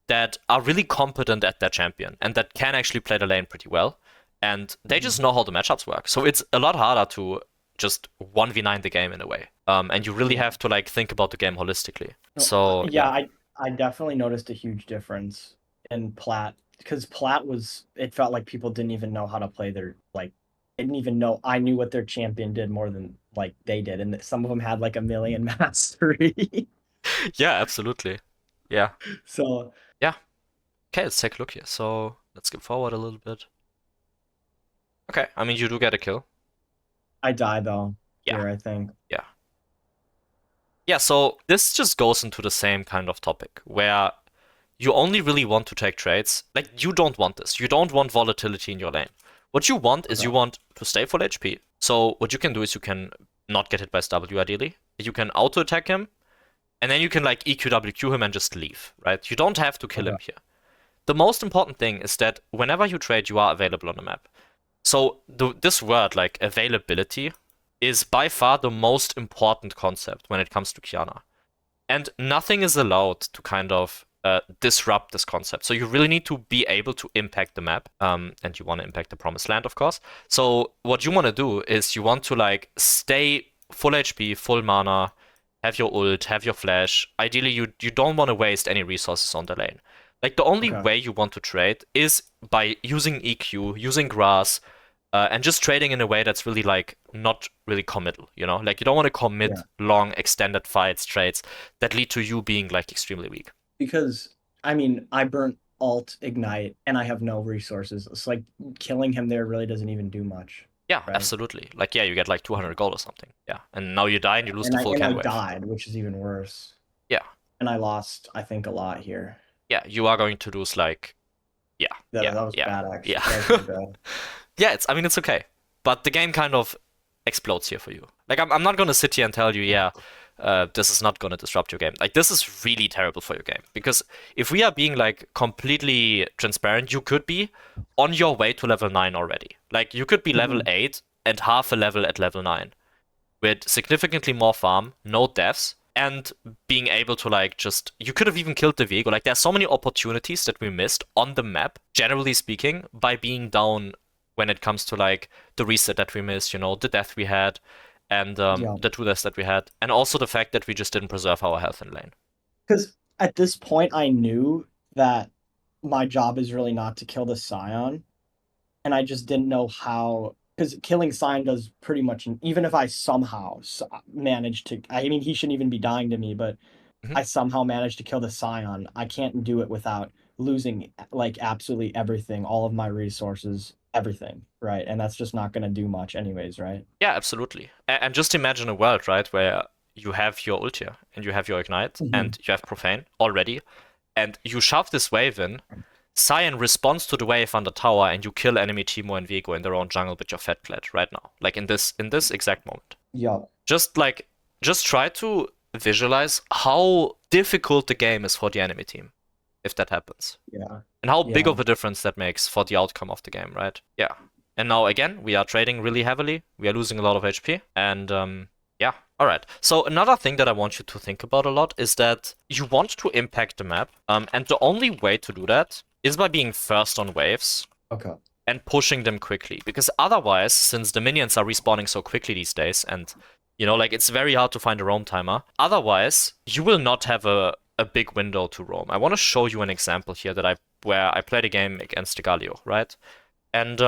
that are really competent at their champion and that can actually play the lane pretty well. And they just know how the matchups work. So it's a lot harder to just 1v9 the game in a way. And you really have to like think about the game holistically.
No,
So
yeah,
yeah.
I definitely noticed a huge difference in Plat because Plat was it felt like people didn't even know how to play their like didn't even know I knew what their champion did more than like they did, and some of them had like a million mastery.
Yeah, absolutely. Yeah.
So
Yeah. Okay, let's take a look here. So let's skip forward a little bit. Okay, I mean, you do get a kill.
I died though
Yeah.
here, I think.
Yeah. Yeah, so this just goes into the same kind of topic where you only really want to take trades. Like, you don't want this. You don't want volatility in your lane. What you want is
Okay.
you want to stay full HP. So what you can do is you can not get hit by W ideally. You can auto attack him, and then you can like EQWQ him and just leave, right? You don't have to kill him
Okay.
here. The most important thing is that whenever you trade, you are available on the map. So this word, like availability, is by far the most important concept when it comes to Qiyana. And nothing is allowed to kind of disrupt this concept. So you really need to be able to impact the map, and you want to impact the promised land, of course. So what you want to do is you want to like stay full HP, full mana, have your ult, have your flash. Ideally, you don't want to waste any resources on the lane. Like, the only
Okay.
way you want to trade is by using EQ, using grass, and just trading in a way that's really like not really committal, you know? Like, you don't want to commit
Yeah.
long extended fights, trades that lead to you being like extremely weak.
Because I mean, I burnt alt ignite and I have no resources. It's like killing him there really doesn't even do much,
Yeah,
right?
absolutely. Like, yeah, you get like 200 gold or something. Yeah, and now you die and you lose the full
And I
can wave.
died, which is even worse.
Yeah,
And I lost, I think, a lot here.
yeah, you are going to lose like, yeah,
That,
yeah,
that was
yeah,
bad, actually.
yeah.
That was really bad.
Yeah, I mean, it's okay. But the game kind of explodes here for you. Like, I'm not gonna sit here and tell you, yeah, this is not gonna disrupt your game. Like, this is really terrible for your game. Because if we are being, like, completely transparent, you could be on your way to level 9 already. Like, you could be level
Mhm.
8 and half a level at level 9. With significantly more farm, no deaths, and being able to like just you could have even killed the Viego. Like, there's so many opportunities that we missed on the map, generally speaking, by being down when it comes to like the reset that we missed, you know, the death we had, and
Yeah.
the two deaths that we had, and also the fact that we just didn't preserve our health in lane.
Because at this point, I knew that my job is really not to kill the Scion. And I just didn't know how. Because killing Scion does pretty much, even if I somehow managed to, I mean, he shouldn't even be dying to me, but
Mhm.
I somehow managed to kill the Scion, I can't do it without losing like absolutely everything, all of my resources, everything, right? And that's just not going to do much anyways, right?
Yeah, absolutely. And just imagine a world, right, where you have your ult here, and you have your ignite,
Hmm.
and you have profane already, and you shove this wave in. Cyan responds to the wave on the tower, and you kill enemy Teemo and Viego in their own jungle with your Fed Kled right now. Like, in this exact moment.
Yeah.
Just like just try to visualize how difficult the game is for the enemy team if that happens.
Yeah.
And how big
Yeah.
of a difference that makes for the outcome of the game, right? Yeah. And now again, we are trading really heavily. We are losing a lot of HP. And yeah. All right. So another thing that I want you to think about a lot is that you want to impact the map. And the only way to do that is by being first on waves
Okay.
and pushing them quickly. Because otherwise, since the minions are respawning so quickly these days, and you know, like, it's very hard to find a roam timer. Otherwise, you will not have a big window to roam. I want to show you an example here where I played a game against the Galio, right? And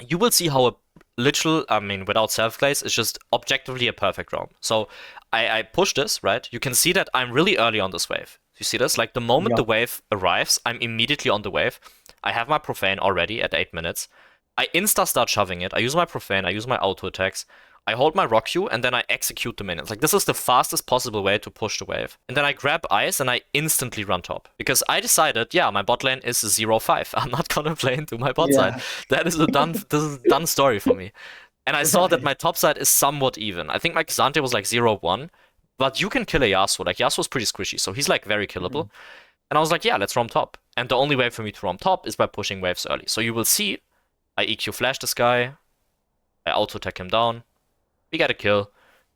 you will see how a literal, I mean, without self-glaze, is just objectively a perfect roam. So I push this, right? You can see that I'm really early on this wave. You see this? Like, the moment the
Yep.
wave arrives, I'm immediately on the wave. I have my profane already at 8 minutes. I insta start shoving it. I use my profane, I use my auto attacks. I hold my rock Q and then I execute the minions. Like, this is the fastest possible way to push the wave. And then I grab ice and I instantly run top. Because I decided, yeah, my bot lane is 0-5. I'm not gonna play into my bot side.
Yeah.
That is this is a done story for me. And I saw that
Right.
my top side is somewhat even. I think my Xante was like 0-1, but you can kill a Yasuo. Like, Yasuo's pretty squishy, so he's like very killable. And I was like, yeah, let's roam top. And the only way for me to roam top is by pushing waves early. So you will see, I EQ flash this guy, I auto attack him down, we get a kill,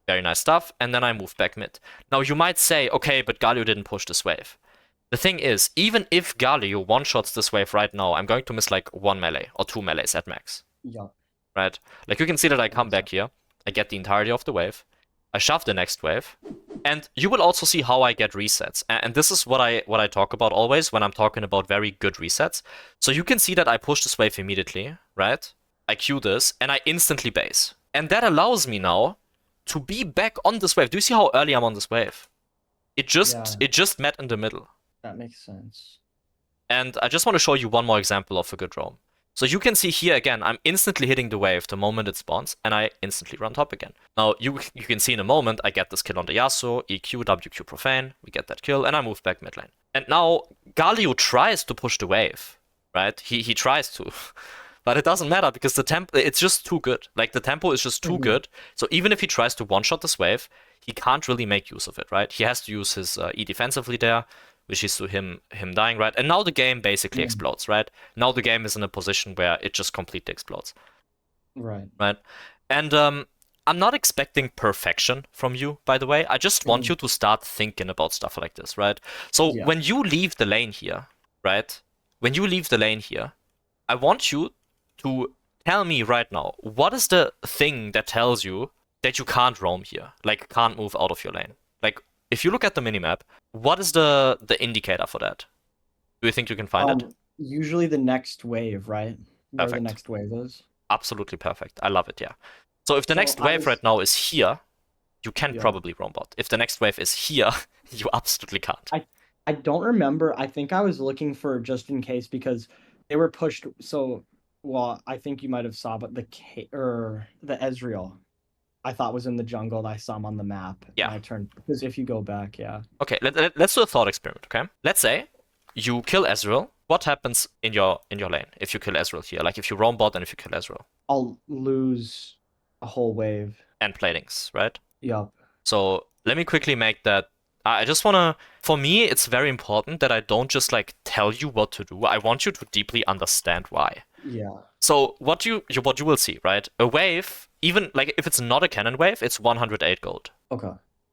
very nice stuff, and then I move back mid. Now you might say, okay, but Galio didn't push this wave. The thing is, even if Galio one-shots this wave right now, I'm going to miss like 1 melee or 2 melees at max.
Yeah.
Right? Like you can see that I come back here, I get the entirety of the wave, I shove the next wave, and you will also see how I get resets. And this is what I talk about always when I'm talking about very good resets. So you can see that I push this wave immediately, right? I Q this, and I instantly base. And that allows me now to be back on this wave. Do you see how early I'm on this wave? It just met in the middle.
That makes sense.
And I just want to show you one more example of a good roam. So you can see here again, I'm instantly hitting the wave the moment it spawns, and I instantly run top again. Now, you can see in a moment, I get this kill on the Yasuo, EQ, WQ Profane, we get that kill, and I move back mid lane. And now, Galio tries to push the wave, right? He tries to. But it doesn't matter, because the tempo, it's just too good. Like, the tempo is just too good. So even if he tries to one-shot this wave, he can't really make use of it, right? He has to use his E defensively there, which is to him dying, right? And now the game basically explodes, right? Now the game is in a position where it just completely explodes.
Right.
Right? And I'm not expecting perfection from you, by the way. I just want you to start thinking about stuff like this, right? So when you leave the lane here, right? When you leave the lane here, I want you to tell me right now, what is the thing that tells you that you can't roam here? Like, can't move out of your lane? Like, if you look at the minimap, what is the indicator for that? Do you think you can find it?
Usually the next wave, right? Where
Perfect.
the next wave is.
Absolutely perfect. I love it, yeah. So if the next wave right now is here, you can probably roam bot. If the next wave is here, you absolutely can't.
I don't remember. I think I was looking for just in case because they were pushed. So, well, I think you might have saw, but the Ezreal, I thought was in the jungle. And I saw him on the map.
Yeah.
And I turned because if you go back, yeah.
Okay, let's do a thought experiment. Okay, let's say you kill Ezreal. What happens in your lane if you kill Ezreal here? Like if you roam bot and if you kill Ezreal?
I'll lose a whole wave.
And platings, right?
Yup.
So let me quickly make that. I just wanna. For me, it's very important that I don't just like tell you what to do. I want you to deeply understand why.
Yeah.
So what you will see, right? A wave, even like if it's not a cannon wave, it's 108 gold.
Okay.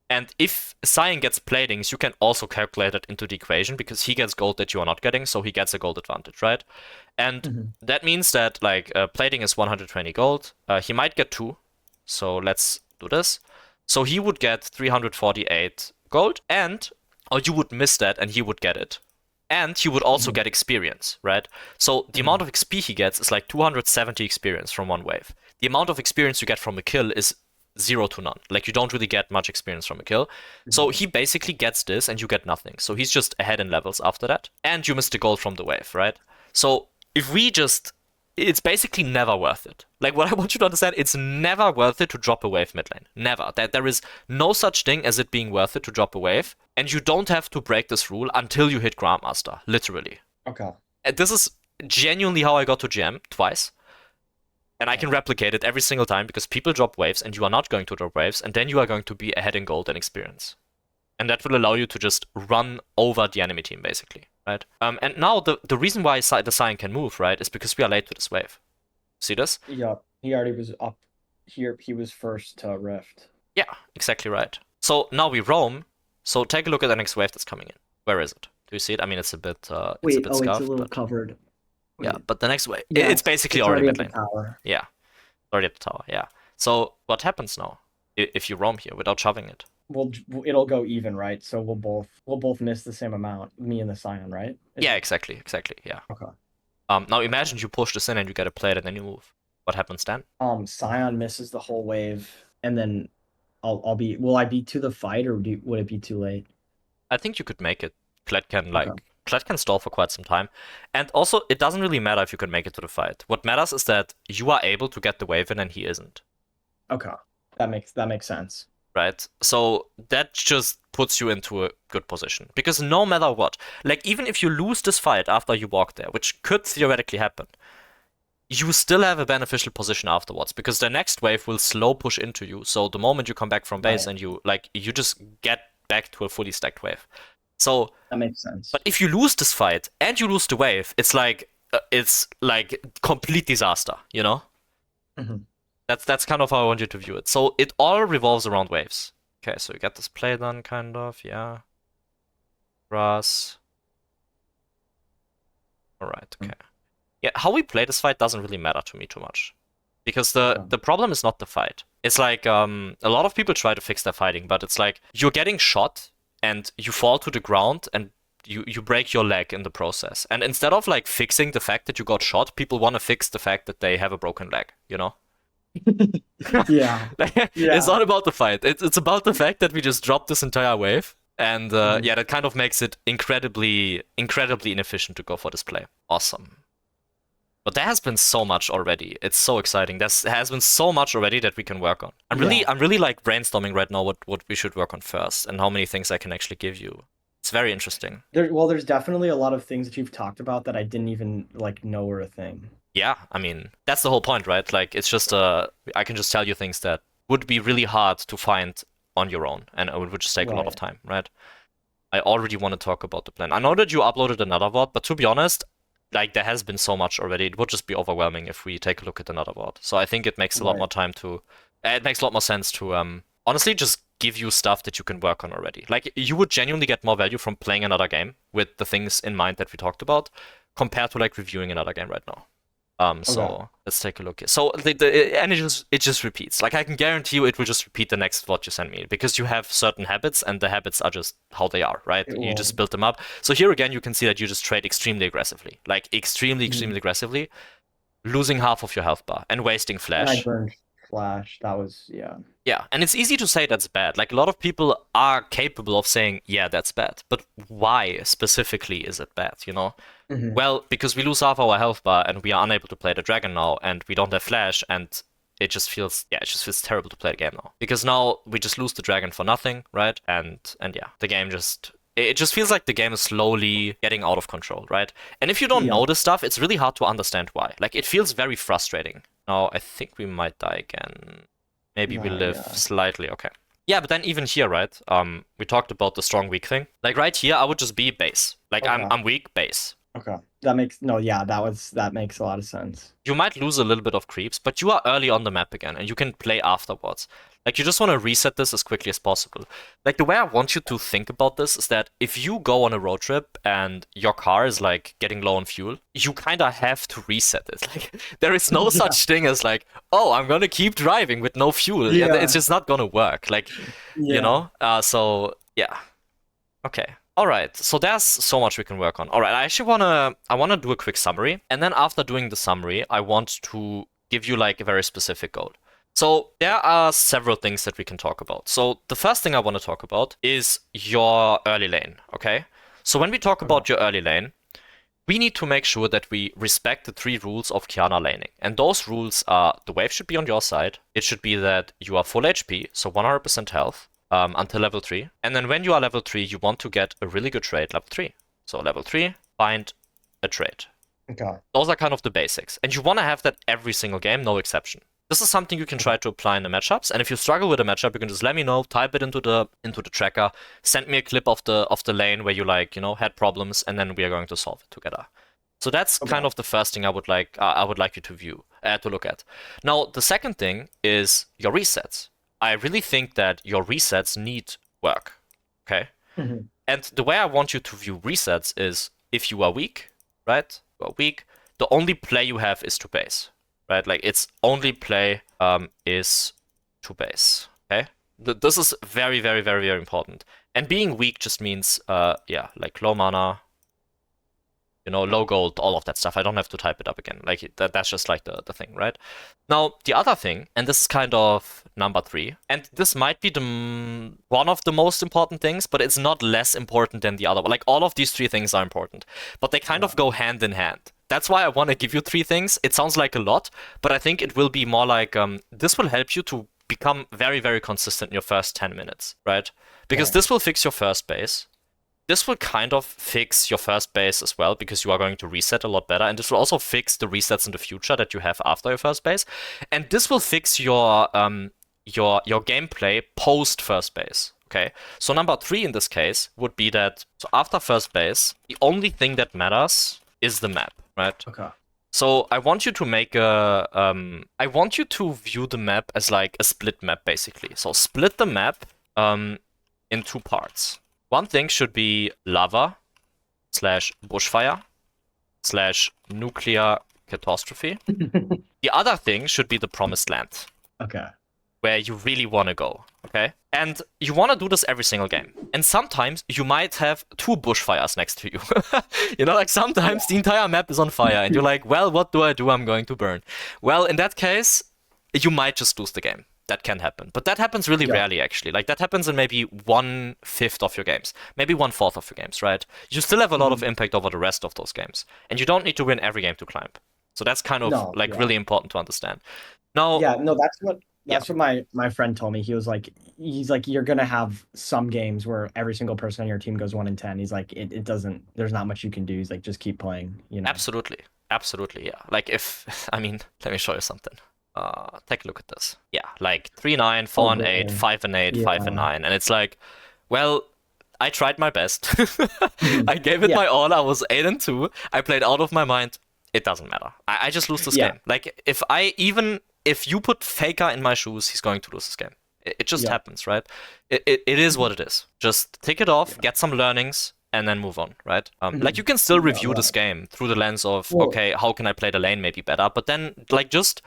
And if Cyan gets platings, you can also calculate it into the equation because he gets gold that you are not getting, so he gets a gold advantage, right? And that means that like plating is 120 gold. He might get 2, so let's do this. So he would get 348 gold, or you would miss that and he would get it. And he would also get experience, right? So the amount of XP he gets is like 270 experience from one wave. The amount of experience you get from a kill is 0 to none. Like you don't really get much experience from a kill. So he basically gets this and you get nothing. So he's just ahead in levels after that. And you miss the gold from the wave, right? So if we just... It's basically never worth it. Like what I want you to understand, it's never worth it to drop a wave mid lane. Never. There is no such thing as it being worth it to drop a wave. And you don't have to break this rule until you hit Grandmaster. Literally.
Okay.
And this is genuinely how I got to GM twice. And I can replicate it every single time because people drop waves and you are not going to drop waves, and then you are going to be ahead in gold and experience. And that will allow you to just run over the enemy team, basically, right? And now the reason why the Cyan can move, right, is because we are late to this wave. See this?
Yeah, he already was up here. He was first to Rift.
Yeah, exactly right. So now we roam. So take a look at the next wave that's coming in. Where is it? Do you see it? I mean, it's a bit scuffed.
It's a little covered.
Wait. Yeah, but the next wave, it's basically already mid lane. Yeah, already at the tower. Yeah. So what happens now if you roam here without shoving it?
Well, it'll go even, right? So we'll both miss the same amount, me and the Cyan, right?
Yeah, exactly. Yeah.
Okay.
Now imagine you push this in and you get a plate and then you move. What happens then?
Cyan misses the whole wave, and then will I be to the fight or would it be too late?
I think you could make it. Kled can stall for quite some time. And also, it doesn't really matter if you can make it to the fight. What matters is that you are able to get the wave in and he isn't.
Okay. That makes sense.
Right? So that just puts you into a good position. Because no matter what, like even if you lose this fight after you walk there, which could theoretically happen, you still have a beneficial position afterwards because the next wave will slow push into you. So the moment you come back from base
Right.
and you just get back to a fully stacked wave. So,
That makes sense.
but if you lose this fight and you lose the wave, it's like complete disaster, you know?
Mhm.
That's kind of how I want you to view it. So it all revolves around waves. Okay, so you get this play done, kind of, yeah. Grass. Alright, okay. Yeah, how we play this fight doesn't really matter to me too much. Because the problem is not the fight. It's like a lot of people try to fix their fighting, but it's like you're getting shot and you fall to the ground and you break your leg in the process. And instead of like fixing the fact that you got shot, people want to fix the fact that they have a broken leg, you know?
Yeah.
It's
Yeah.
not about the fight. It's about the fact that we just dropped this entire wave. And
Mhm.
yeah, that kind of makes it incredibly inefficient to go for this play. Awesome. But there has been so much already. It's so exciting. There has been so much already that we can work on. I'm really like brainstorming right now what we should work on first and how many things I can actually give you. It's very interesting.
There's definitely a lot of things that you've talked about that I didn't even like know were a thing.
Yeah, I mean, that's the whole point, right? Like it's just I can just tell you things that would be really hard to find on your own and it would just take a lot of
Right.
time, right? I already want to talk about the plan. I know that you uploaded another VOD, but to be honest, like there has been so much already. It would just be overwhelming if we take a look at another VOD. So I think it makes a lot more
Right.
time to. It makes a lot more sense to honestly just give you stuff that you can work on already. Like you would genuinely get more value from playing another game with the things in mind that we talked about, compared to like reviewing another game right now. So
Okay.
let's take a look here. So and it just repeats. Like I can guarantee you, it will just repeat the next what you send me because you have certain habits, and the habits are just how they are, right?
It
You
will.
just build them up. So here again, you can see that you just trade extremely aggressively, like extremely
Mhm.
aggressively, losing half of your health bar and wasting
And I
flash.
burned Flash. That was, yeah.
Yeah, and it's easy to say that's bad. Like a lot of people are capable of saying, yeah, that's bad. But why specifically is it bad? You know?
Mhm.
Well, because we lose half our health bar and we are unable to play the dragon now, and we don't have flash, and it just feels terrible to play the game now. Because now we just lose the dragon for nothing, right? And yeah, the game just it just feels like the game is slowly getting out of control, right? And if you don't
Yeah.
know this stuff, it's really hard to understand why. Like it feels very frustrating. Now I think we might die again. Maybe we
No,
live
yeah.
slightly. Okay. Yeah, but then even here, right? We talked about the strong weak thing. Like right here, I would just be base. Like I'm
Okay.
I'm weak base.
Okay. That makes no, yeah, that makes a lot of sense.
You might lose a little bit of creeps, but you are early on the map again, and you can play afterwards. Like you just want to reset this as quickly as possible. Like the way I want you to think about this is that if you go on a road trip and your car is like getting low on fuel, you kind of have to reset it. Like there is no
Yeah.
such thing as like, oh, I'm gonna keep driving with no fuel. Yeah,
Yeah.
it's just not gonna work. Like, you
Yeah.
know. So yeah. Okay. All right. So there's so much we can work on. All right. I wanna do a quick summary, and then after doing the summary, I want to give you like a very specific goal. So there are several things that we can talk about. So the first thing I want to talk about is your early lane. Okay. So when we talk
Okay.
about your early lane, we need to make sure that we respect the 3 rules of Qiyana laning. And those rules are the wave should be on your side. It should be that you are full HP, so 100% health, until level 3. And then when you are level 3, you want to get a really good trade level 3. So level 3, find a trade.
Okay.
Those are kind of the basics. And you want to have that every single game, no exception. This is something you can try to apply in the matchups. And if you struggle with a matchup, you can just let me know, type it into the tracker, send me a clip of the lane where you had problems, and then we are going to solve it together. So that's
Okay.
kind of the first thing I would like you to look at. Now, the second thing is your resets. I really think that your resets need work. Okay?
Mhm.
And the way I want you to view resets is if you are weak, right? You are weak, the only play you have is to base. Right? Like its only play is to base. Okay? This is very, very, very, very important. And being weak just means like low mana, low gold, all of that stuff. I don't have to type it up again. Like that's just like the thing, right? Now, the other thing, and this is kind of number 3, and this might be one of the most important things, but it's not less important than the other. Like all of these 3 things are important, but they kind of go hand in hand. That's why I want to give you 3 things. It sounds like a lot, but I think it will be more like this will help you to become very, very consistent in your first 10 minutes, right? Because
Okay.
this will fix your first base. This will kind of fix your first base as well, because you are going to reset a lot better, and this will also fix the resets in the future that you have after your first base, and this will fix your gameplay post first base. Okay, so number 3 in this case would be that so after first base, the only thing that matters is the map, right?
Okay.
So I want you to make I want you to view the map as like a split map, basically. So split the map in 2 parts. One thing should be lava / bushfire / nuclear catastrophe. The other thing should be the promised land,
Okay.
where you really want to go. Okay? And you want to do this every single game. And sometimes you might have 2 bushfires next to you. You know, like sometimes the entire map is on fire and you're like, well, what do I do? I'm going to burn. Well, in that case, you might just lose the game. That can happen. But that happens really rarely, actually. Like, that happens in maybe 1/5 of your games. Maybe 1/4 of your games, right? You still have a lot of impact over the rest of those games. And you don't need to win every game to climb. So that's kind of, really important to understand. Now,
yeah, no, that's what my friend told me. He's like, you're gonna have some games where every single person on your team goes 1-10. He's like, it doesn't. There's not much you can do. He's like, just keep playing. You know.
absolutely. Absolutely, yeah. Like, if, I mean, let me show you something. Take a look at this. Yeah, like 3-9, 4-8, 5-8, 5-9. And it's like, well, I tried my best. I gave it my all. I was 8-2. I played out of my mind. It doesn't matter. I just lose this game. Like, if you put Faker in my shoes, he's going to lose this game. It just happens, right? It is what it is. Just take it off, get some learnings, and then move on, right? Like, you can still review this game through the lens of, okay, how can I play the lane maybe better? But then, like, just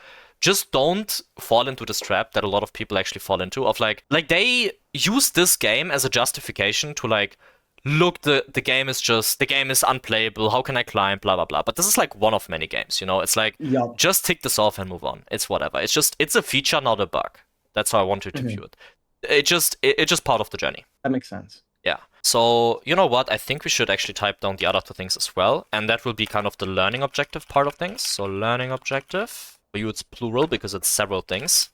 don't fall into this trap that a lot of people actually fall into of like they use this game as a justification to like, look, the game is unplayable, how can I climb, blah blah blah. But this is like one of many games, you know. It's like, just tick this off and move on. It's whatever. It's a feature, not a bug. That's how I want you to view it. It's just part of the journey.
That makes sense.
Yeah. So, you know what? I think we should actually type down the other 2 things as well, and that will be kind of the learning objective part of things. So learning objective. For you, it's plural because it's several things.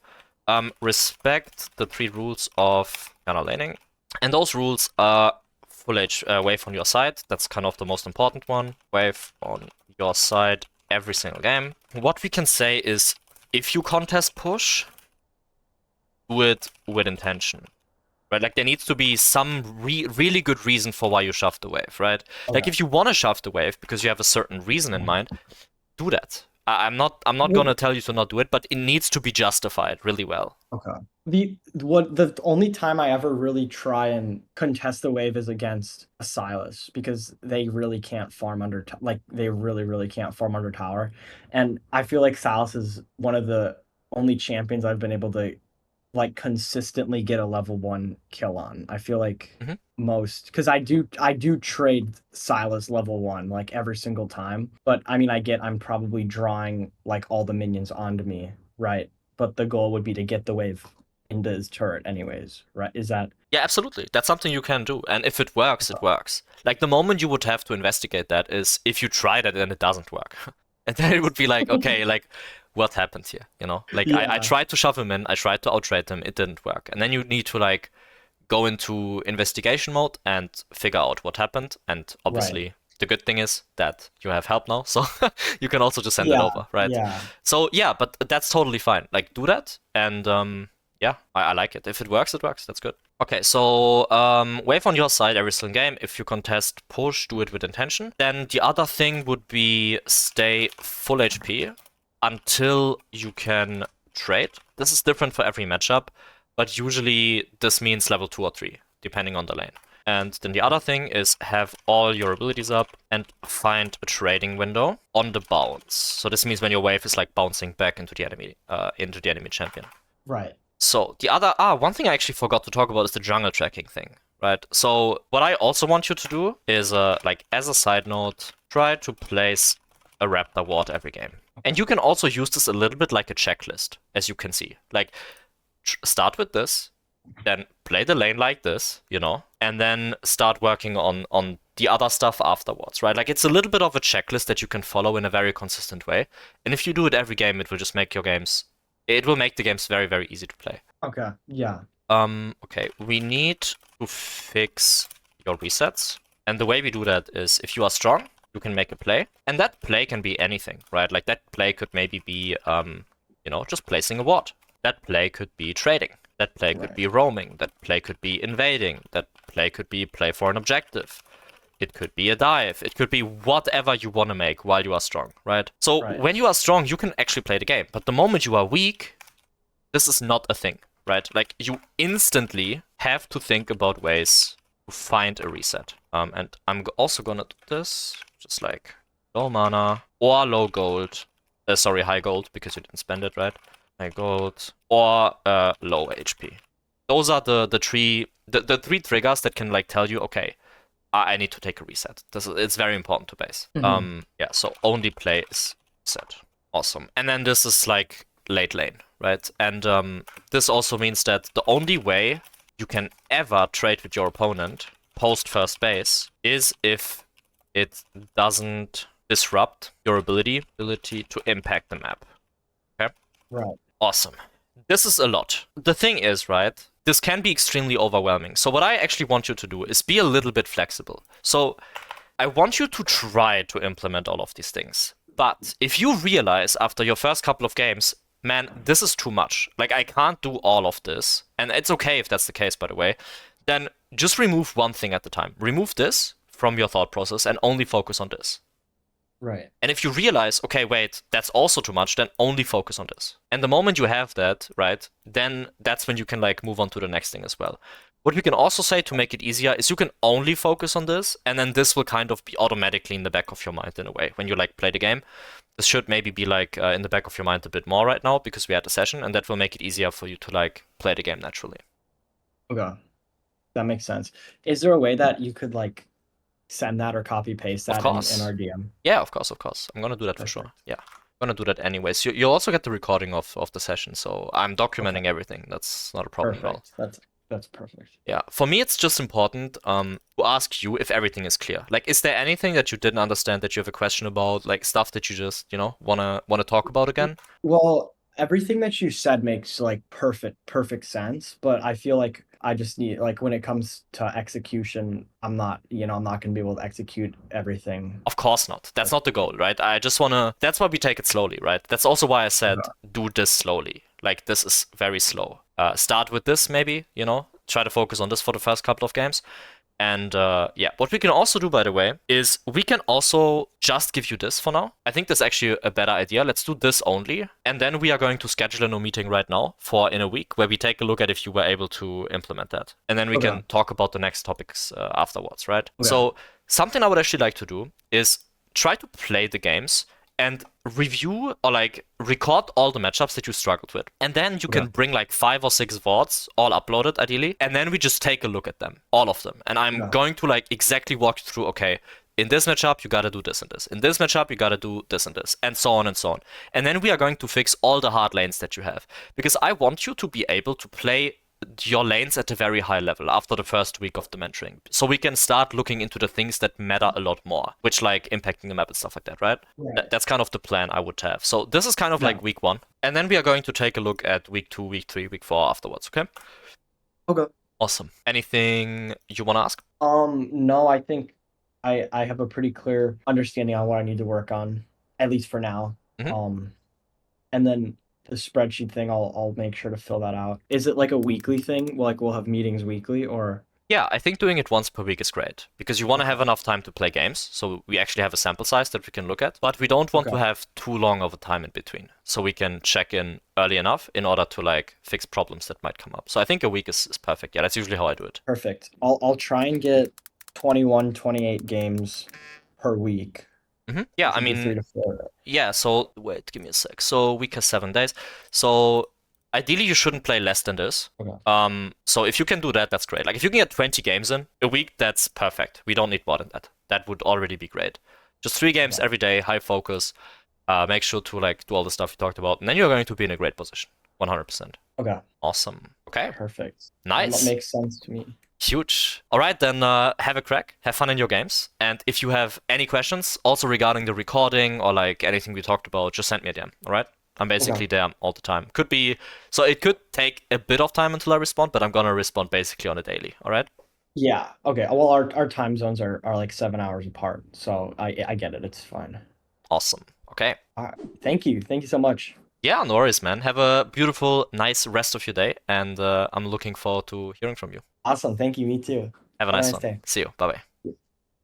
Respect the 3 rules of Qiyana laning. And those rules are full H wave on your side. That's kind of the most important one. Wave on your side every single game. What we can say is, if you contest push, do it with intention. Right? Like, there needs to be some really good reason for why you shove the wave, right? Okay. Like, if you want to shove the wave because you have a certain reason in mind, do that. I'm not gonna tell you to not do it, but it needs to be justified really well.
Okay. The only time I ever really try and contest the wave is against a Sylas, because they really can't farm under they really can't farm under tower, and I feel like Sylas is one of the only champions I've been able to like consistently get a level 1 kill on. I feel like most, because I do trade Sylas level 1 like every single time, but I mean, I'm probably drawing like all the minions onto me, right? But the goal would be to get the wave into his turret anyways, right? Is that...
Yeah, absolutely. That's something you can do, and if it works, it works. Like, the moment you would have to investigate that is if you tried it and it doesn't work. And then it would be like, okay, like, what happened here, you know? Like, I tried to shove him in, I tried to outrate him, it didn't work. And then you need to, like, go into investigation mode and figure out what happened. And obviously, the good thing is that you have help now, so you can also just send it over, right?
Yeah.
So, yeah, but that's totally fine. Like, do that, and yeah, I like it. If it works, it works. That's good. Okay, so wave on your side every single game. If you contest push, do it with intention. Then the other thing would be stay full HP until you can trade. This is different for every matchup, but usually this means level 2 or 3, depending on the lane. And then the other thing is have all your abilities up and find a trading window on the bounce. So this means when your wave is like bouncing back into the enemy champion.
Right.
So the other one thing I actually forgot to talk about is the jungle tracking thing, right? So what I also want you to do is like, as a side note, try to place a Raptor ward every game. And you can also use this a little bit like a checklist, as you can see. Like, start with this, then play the lane like this, you know, and then start working on the other stuff afterwards, right? Like, it's a little bit of a checklist that you can follow in a very consistent way. And if you do it every game, it will just make your games... It will make the games very, very easy to play.
Okay, yeah.
Okay, we need to fix your resets. And the way we do that is if you are strong, you can make a play. And that play can be anything, right? Like that play could maybe be, just placing a ward. That play could be trading. That play could be roaming. That play could be invading. That play could be play for an objective. It could be a dive. It could be whatever you want to make while you are strong, right? So when you are strong, you can actually play the game. But the moment you are weak, this is not a thing, right? Like you instantly have to think about ways to find a reset. And I'm also gonna do this, just like low mana or low gold. Sorry, high gold because you didn't spend it, right? High gold or low HP. Those are the three triggers that can like tell you, okay, I need to take a reset. It's very important to base. Yeah, so only play is set. Awesome. And then this is like late lane, right? And this also means that the only way you can ever trade with your opponent post first base is if it doesn't disrupt your ability to impact the map. Okay?
Right.
Awesome. This is a lot. The thing is, right, this can be extremely overwhelming. So what I actually want you to do is be a little bit flexible. So I want you to try to implement all of these things. But if you realize after your first couple of games, man, this is too much. Like, I can't do all of this. And it's okay if that's the case, by the way. Then just remove one thing at a time. Remove this from your thought process and only focus on this.
Right.
And if you realize, okay, wait, that's also too much, then only focus on this. And the moment you have that, right, then that's when you can like move on to the next thing as well. What we can also say to make it easier is you can only focus on this, and then this will kind of be automatically in the back of your mind in a way when you like play the game. This should maybe be like in the back of your mind a bit more right now because we had a session, and that will make it easier for you to like play the game naturally.
Okay, that makes sense. Is there a way that you could like send that or copy paste that in our DM?
Yeah, of course. I'm gonna do that for sure. Yeah, I'm gonna do that anyways. You'll also get the recording of the session, so I'm documenting everything. That's not a problem at all.
That's perfect.
Yeah, for me it's just important to ask you if everything is clear. Like, is there anything that you didn't understand that you have a question about, like stuff that you just wanna talk about again?
Well, everything that you said makes like perfect sense, but I feel like I just need like when it comes to execution, I'm not gonna be able to execute everything.
Of course not. That's not the goal, right? I just wanna. That's why we take it slowly, right? That's also why I said do this slowly. Like this is very slow. Start with this maybe, try to focus on this for the first couple of games. And yeah, what we can also do, by the way, is we can also just give you this for now. I think that's actually a better idea. Let's do this only. And then we are going to schedule a new meeting right now for in a week where we take a look at if you were able to implement that. And then we can talk about the next topics afterwards, right? So something I would actually like to do is try to play the games and review or like record all the matchups that you struggled with. And then you can bring like 5 or 6 VODs, all uploaded ideally, and then we just take a look at them, all of them. And I'm going to like exactly walk you through, okay, in this matchup, you gotta do this and this. In this matchup, you gotta do this and this, and so on and so on. And then we are going to fix all the hard lanes that you have. Because I want you to be able to play your lanes at a very high level after the first week of the mentoring. So we can start looking into the things that matter a lot more, which like impacting the map and stuff like that, right? That's kind of the plan I would have. So this is kind of like week 1. And then we are going to take a look at week 2, week 3, week 4 afterwards, okay?
Okay.
Awesome. Anything you want to ask?
No, I think I have a pretty clear understanding on what I need to work on, at least for now. And then the spreadsheet thing, I'll make sure to fill that out. Is it like a weekly thing? Like we'll have meetings weekly or?
Yeah, I think doing it once per week is great because you want to have enough time to play games. So we actually have a sample size that we can look at, but we don't want to have too long of a time in between. So we can check in early enough in order to like fix problems that might come up. So I think a week is perfect. Yeah, that's usually how I do it.
Perfect. I'll try and get 21, 28 games per week.
Yeah, I mean,
3 to 4.
Yeah, so wait, give me a sec. So week has 7 days. So ideally you shouldn't play less than this. So if you can do that, that's great. Like if you can get 20 games in a week, that's perfect. We don't need more than that. That would already be great. Just 3 games every day, high focus. Make sure to like do all the stuff you talked about, and then you're going to be in a great position. 100%.
Okay.
Awesome. Okay.
Perfect.
Nice.
That makes sense to me.
Huge. All right, then have a crack. Have fun in your games. And if you have any questions, also regarding the recording or like anything we talked about, just send me a DM. All right? I'm basically there all the time. Could be, so it could take a bit of time until I respond, but I'm gonna respond basically on a daily. All right?
Yeah. Okay. Well, our time zones are like 7 hours apart, so I get it. It's fine.
Awesome. Okay.
All right. Thank you. Thank you so much.
Yeah, no worries, man. Have a beautiful, nice rest of your day, and I'm looking forward to hearing from you.
Awesome. Thank you. Me too.
Have a
Have a
nice
nice
one.
day.
See you. Bye bye.